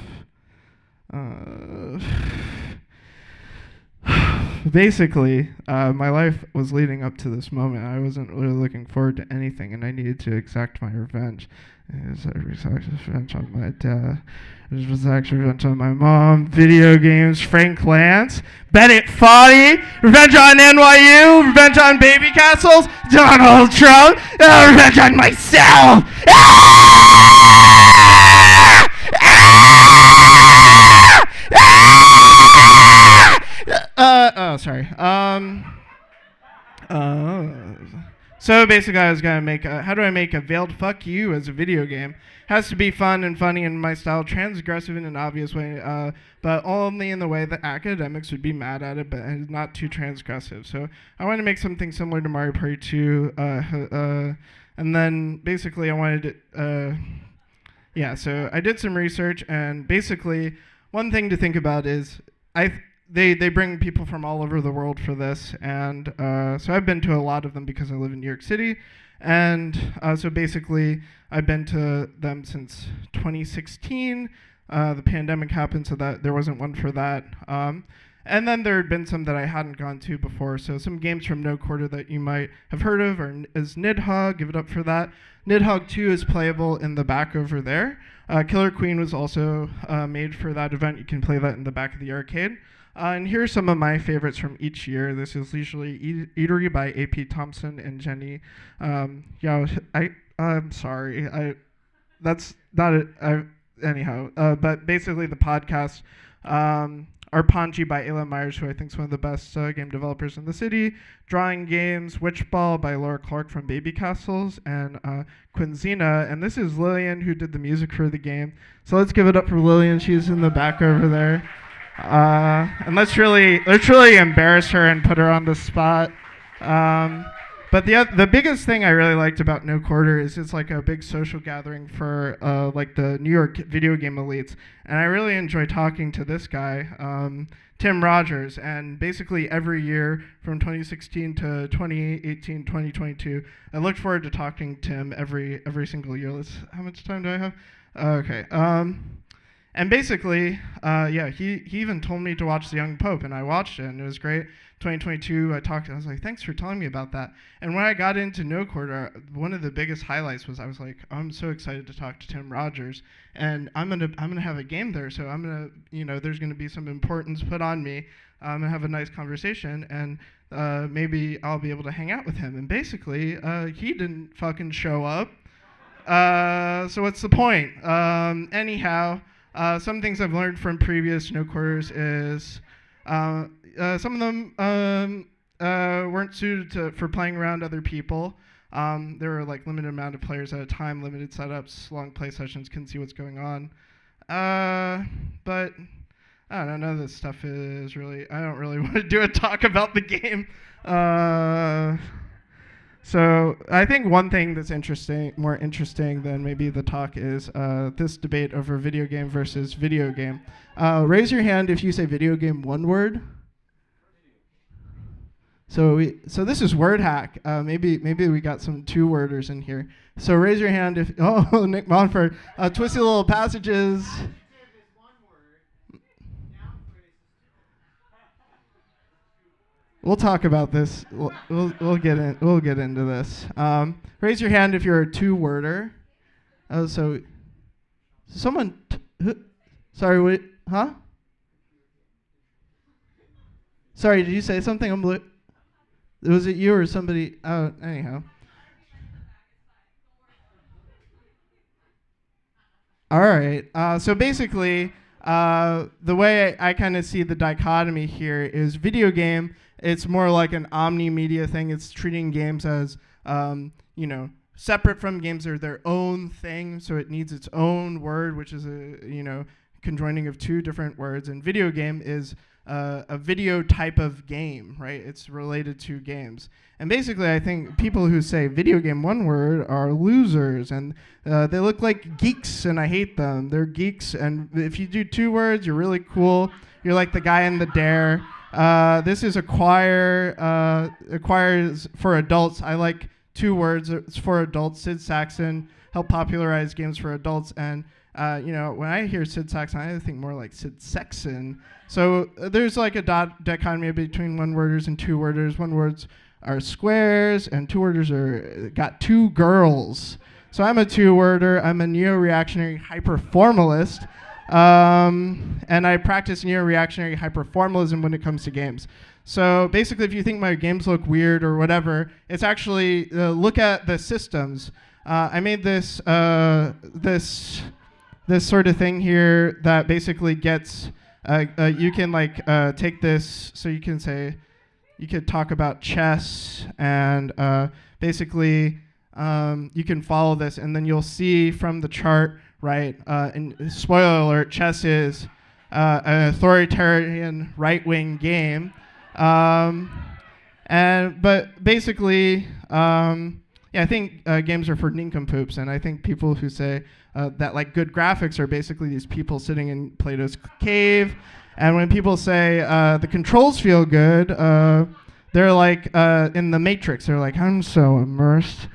S11: Basically, my life was leading up to this moment. I wasn't really looking forward to anything, and I needed to exact my revenge. It was revenge on my dad. It was revenge on my mom. Video games, Frank Lance, Bennett Foddy, revenge on NYU, revenge on Baby Castles, Donald Trump, revenge on myself. Sorry. So basically, I was gonna make how do I make a veiled fuck you as a video game? Has to be fun and funny in my style, transgressive in an obvious way, but only in the way that academics would be mad at it, but not too transgressive. So I wanted to make something similar to Mario Party 2, and then basically I wanted so I did some research, and basically one thing to think about is they bring people from all over the world for this, and so I've been to a lot of them because I live in New York City, and so basically I've been to them since 2016. The pandemic happened, so that there wasn't one for that. And then there had been some that I hadn't gone to before. So some games from No Quarter that you might have heard of is Nidhogg. Give it up for that. Nidhogg 2 is playable in the back over there. Killer Queen was also made for that event. You can play that in the back of the arcade. And here are some of my favorites from each year. This is Leisurely Eatery by A.P. Thompson and Jenny. I'm sorry. That's not it. Anyhow, but basically the podcast, Arpanji by Ayla Myers, who I think is one of the best game developers in the city. Drawing Games, Witch Ball by Laura Clark from Baby Castles, and Quinzina. And this is Lillian, who did the music for the game. So let's give it up for Lillian. She's in the back over there. And let's really embarrass her and put her on the spot. But the biggest thing I really liked about No Quarter is it's like a big social gathering for like the New York video game elites. And I really enjoy talking to this guy, Tim Rogers. And basically every year from 2016 to 2018, 2022, I look forward to talking to him every single year. How much time do I have? Okay. And basically, he even told me to watch The Young Pope, and I watched it, and it was great. 2022, I was like, thanks for telling me about that. And when I got into No Quarter, one of the biggest highlights was I was like, I'm so excited to talk to Tim Rogers, and I'm gonna have a game there, so there's gonna be some importance put on me. I'm gonna have a nice conversation, and maybe I'll be able to hang out with him. And basically, he didn't fucking show up. So what's the point? Anyhow. Some things I've learned from previous No Quarters is some of them weren't suited for playing around other people. There were like limited amount of players at a time, limited setups, long play sessions, couldn't see what's going on. But I don't know, none of this stuff is really, I don't really want to do a talk about the game. So I think one thing that's more interesting than maybe the talk is this debate over video game versus video game. Raise your hand if you say video game one word. So this is Wordhack. Maybe we got some two-worders in here. So raise your hand if Nick Monfort. Twisty Little Passages. We'll talk about this. We'll get into this. Raise your hand if you're a two-worder. So someone. Sorry. Wait. Huh? Sorry. Did you say something? Was it you or somebody? Anyhow. All right. So basically, the way I kind of see the dichotomy here is video game. It's more like an omni-media thing. It's treating games as, separate from games. They're their own thing, so it needs its own word, which is a, conjoining of two different words. And video game is a video type of game, right? It's related to games. And basically, I think people who say video game one word are losers, and they look like geeks, and I hate them. They're geeks, and if you do two words, you're really cool. You're like the guy in the Dare. This is Acquire. Acquire is for adults. I like two words. It's for adults. Sid Saxon helped popularize games for adults. And, when I hear Sid Saxon, I think more like Sid Sexton. So there's like a dichotomy between one-worders and two-worders. One-words are squares, and two-worders got two girls. So I'm a two-worder. I'm a neo-reactionary hyper-formalist. And I practice neo-reactionary hyperformalism when it comes to games. So basically, if you think my games look weird or whatever, it's actually look at the systems. I made this this sort of thing here that basically gets you can take this. So you can say, you could talk about chess, and basically you can follow this, and then you'll see from the chart, right? And spoiler alert: chess is an authoritarian right-wing game, but basically, I think games are for nincompoops, and I think people who say that like good graphics are basically these people sitting in Plato's cave. And when people say the controls feel good, they're like in the Matrix. They're like, I'm so immersed.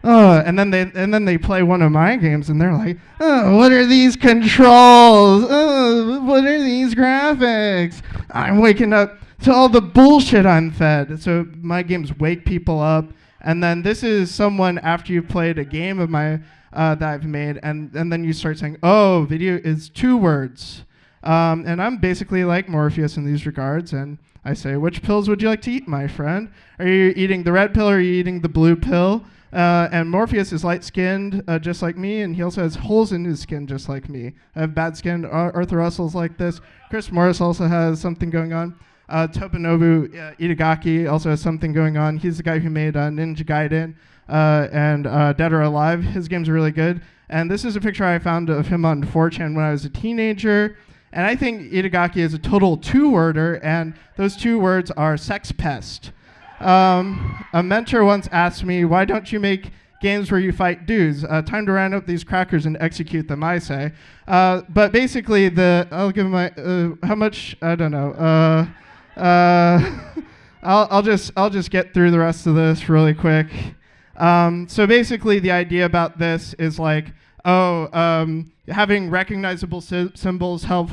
S11: And then they play one of my games, and they're like, oh, what are these controls? Oh, what are these graphics? I'm waking up to all the bullshit I'm fed. So my games wake people up. And then this is someone after you've played a game of my that I've made, and then you start saying, oh, video is 2 words. And I'm basically like Morpheus in these regards, and I say, which pills would you like to eat, my friend? Are you eating the red pill or are you eating the blue pill? And Morpheus is light-skinned, just like me, and he also has holes in his skin just like me. I have bad skin. Arthur Russell's like this. Chris Morris also has something going on. Tobunobu Itagaki also has something going on. He's the guy who made Ninja Gaiden and Dead or Alive. His games are really good. And this is a picture I found of him on 4chan when I was a teenager. And I think Itagaki is a total 2-worder, and those 2 words are sex pest. A mentor once asked me, why don't you make games where you fight dudes? Time to round up these crackers and execute them, I say. But basically, I'll give my, how much, I don't know. I'll just get through the rest of this really quick. So basically, the idea about this is like, having recognizable symbols help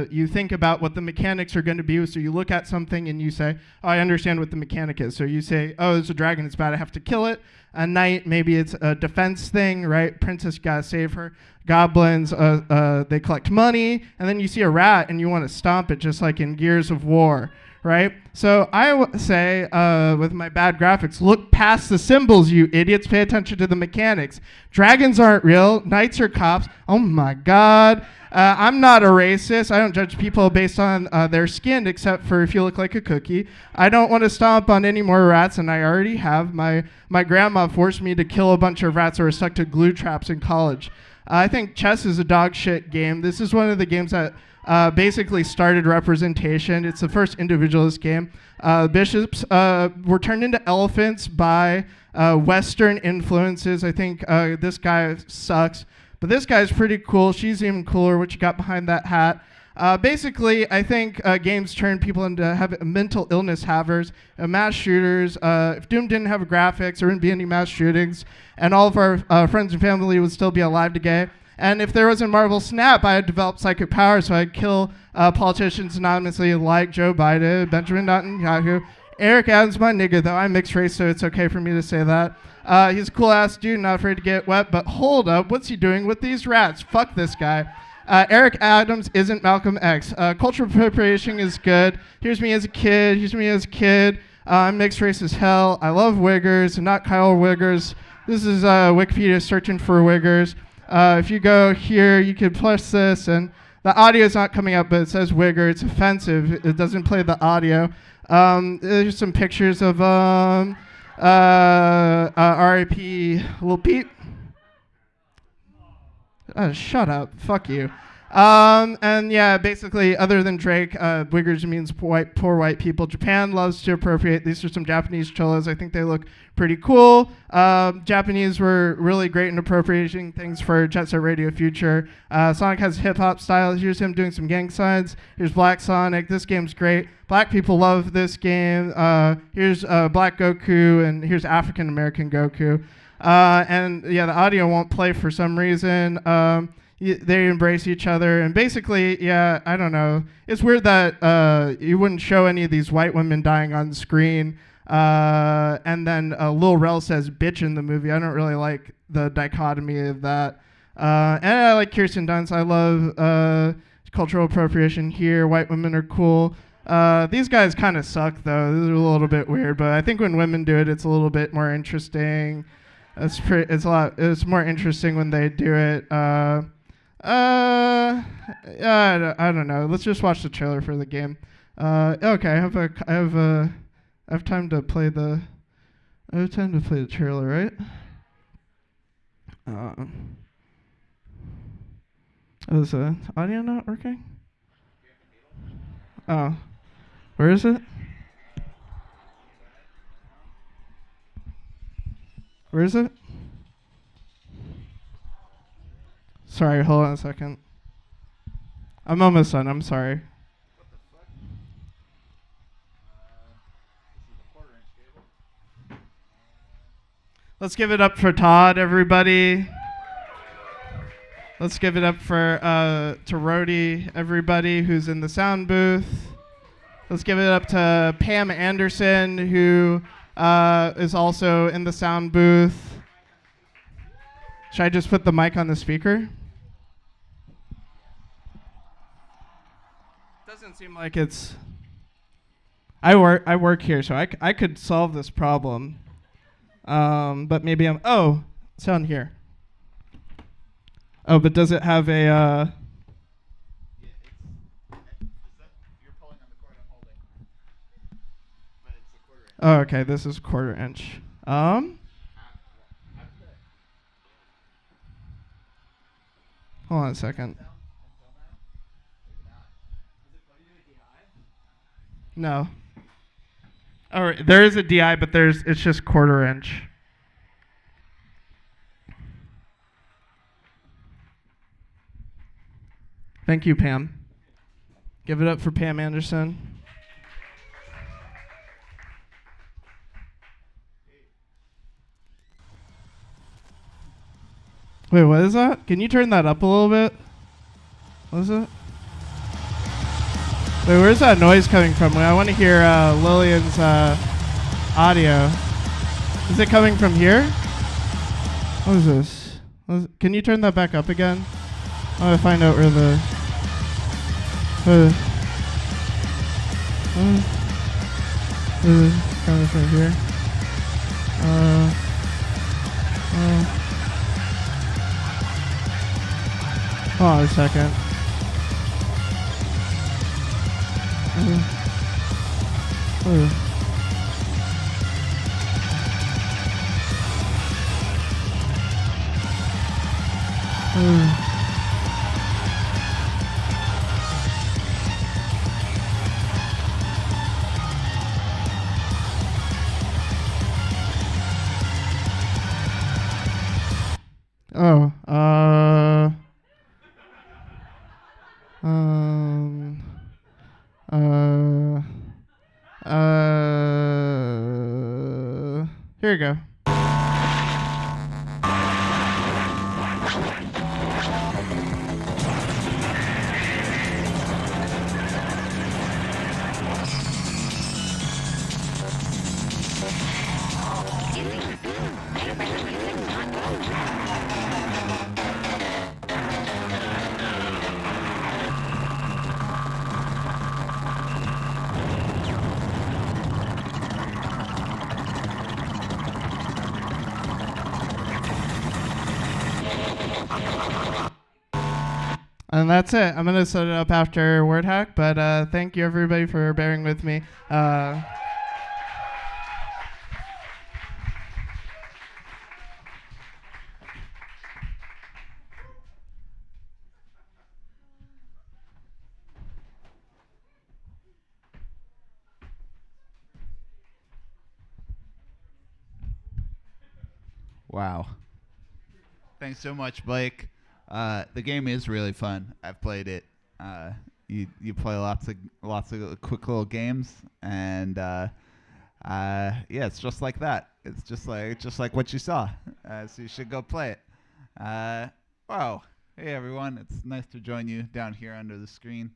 S11: you think about what the mechanics are going to be. So you look at something and you say, oh, I understand what the mechanic is. So you say, oh, there's a dragon, it's bad, I have to kill it. A knight, maybe it's a defense thing, right? Princess, gotta save her. Goblins, they collect money. And then you see a rat and you want to stomp it, just like in Gears of War, right? So I say, with my bad graphics, look past the symbols, you idiots. Pay attention to the mechanics. Dragons aren't real. Knights are cops. Oh my God. I'm not a racist. I don't judge people based on their skin, except for if you look like a cookie. I don't want to stomp on any more rats than I already have. My grandma forced me to kill a bunch of rats that were stuck to glue traps in college. I think chess is a dog shit game. This is one of the games that basically started representation. It's the first individualist game. Bishops were turned into elephants by Western influences. I think this guy sucks, but this guy's pretty cool. She's even cooler. What you got behind that hat? Basically, I think games turn people into mental illness havers, mass shooters. If Doom didn't have graphics, there wouldn't be any mass shootings, and all of our friends and family would still be alive today. And if there wasn't Marvel Snap, I had developed psychic power, so I'd kill politicians anonymously like Joe Biden, Benjamin Netanyahu. Eric Adams, my nigga, though. I'm mixed race, so it's okay for me to say that. He's a cool-ass dude, not afraid to get wet, but hold up, what's he doing with these rats? Fuck this guy. Eric Adams isn't Malcolm X. Cultural appropriation is good. Here's me as a kid. I'm mixed race as hell. I love wiggers, and not Kyle Wiggers. This is Wikipedia searching for wiggers. If you go here, you can plus this, and the audio is not coming up, but it says wigger. It's offensive. It doesn't play the audio. There's some pictures of R.I.P. Lil Peep. Shut up. Fuck you. And yeah, basically, other than Drake, wiggers means poor white people. Japan loves to appropriate. These are some Japanese cholas. I think they look pretty cool. Japanese were really great in appropriating things for Jet Set Radio Future. Sonic has hip-hop style. Here's him doing some gang signs. Here's Black Sonic. This game's great. Black people love this game. Here's Black Goku, and here's African-American Goku. And yeah, the audio won't play for some reason. They embrace each other, and basically, yeah, I don't know. It's weird that you wouldn't show any of these white women dying on screen, and then Lil Rel says bitch in the movie. I don't really like the dichotomy of that. And I like Kirsten Dunst. I love cultural appropriation here. White women are cool. These guys kind of suck, though. These are a little bit weird, but I think when women do it, it's a little bit more interesting. It's more interesting when they do it. I don't know. Let's just watch the trailer for the game. Okay, I have time to play the trailer, right? Is the audio not working? Oh, where is it? Where is it? Sorry, hold on a second. I'm almost done. I'm sorry. Let's give it up for Todd, everybody. Let's give it up for to Rhodey, everybody who's in the sound booth. Let's give it up to Pam Anderson, who is also in the sound booth. Should I just put the mic on the speaker? Doesn't seem like it's... I work here, so I could solve this problem. But maybe I'm... Oh, it's down here. Oh, but does it have a...
S1: Yeah, you're pulling on the cord I'm holding. But it's a quarter inch.
S11: Oh, okay, this is quarter inch. Hold on a second. No. Oh, there is a DI, but it's just quarter inch. Thank you, Pam. Give it up for Pam Anderson. Wait, what is that? Can you turn that up a little bit? What is it? Wait, where's that noise coming from? I want to hear Lillian's audio. Is it coming from here? What is this? Can you turn that back up again? I want to find out where the... coming from here. Hold on a second. Here you go. And that's it. I'm going to set it up after Wordhack, but thank you everybody for bearing with me.
S1: Wow. Thanks so much, Blake. The game is really fun. I've played it. You play lots of quick little games, and yeah, it's just like that. It's just like what you saw. So you should go play it. Wow. Hey everyone, it's nice to join you down here under the screen.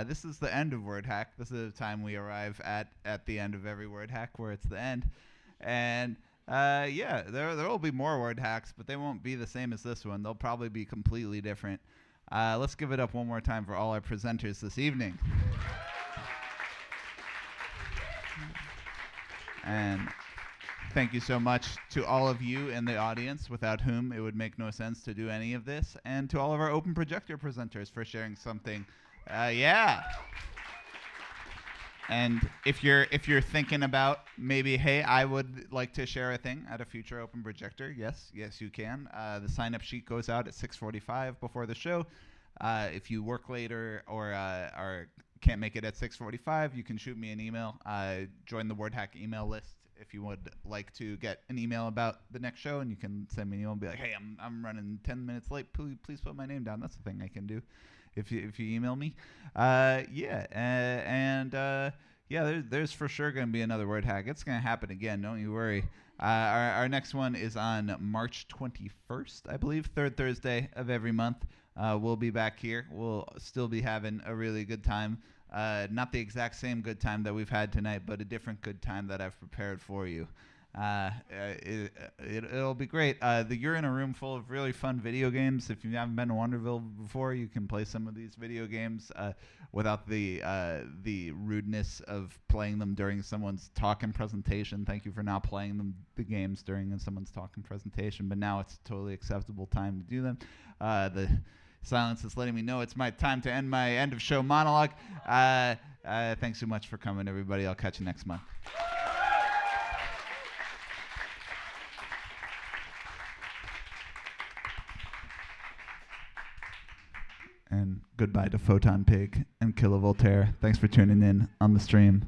S1: This is the end of Wordhack. This is the time we arrive at the end of every Wordhack, where it's the end, and. Yeah, there will be more word hacks, but they won't be the same as this one. They'll probably be completely different. Let's give it up one more time for all our presenters this evening. And thank you so much to all of you in the audience, without whom it would make no sense to do any of this, and to all of our open projector presenters for sharing something. Yeah. And if you're thinking about maybe, hey, I would like to share a thing at a future Open Projector, yes, you can. The sign-up sheet goes out at 6:45 before the show. If you work later or can't make it at 6:45, you can shoot me an email. Join the Wordhack email list if you would like to get an email about the next show, and you can send me an email and be like, hey, I'm running 10 minutes late. Please put my name down. That's the thing I can do if you email me. There's for sure going to be another Wordhack. It's going to happen again. Don't you worry. Our next one is on March 21st, I believe, third Thursday of every month. We'll be back here. We'll still be having a really good time. Not the exact same good time that we've had tonight, but a different good time that I've prepared for you. It'll be great. You're in a room full of really fun video games. If you haven't been to Wonderville before, you can play some of these video games without the rudeness of playing them during someone's talk and presentation. Thank you for not playing the games during someone's talk and presentation, but now it's a totally acceptable time to do them. The silence is letting me know it's my time to end my end of show monologue. Thanks so much for coming, everybody. I'll catch you next month. And goodbye to Photon Pig and Kilovoltaire. Thanks for tuning in on the stream.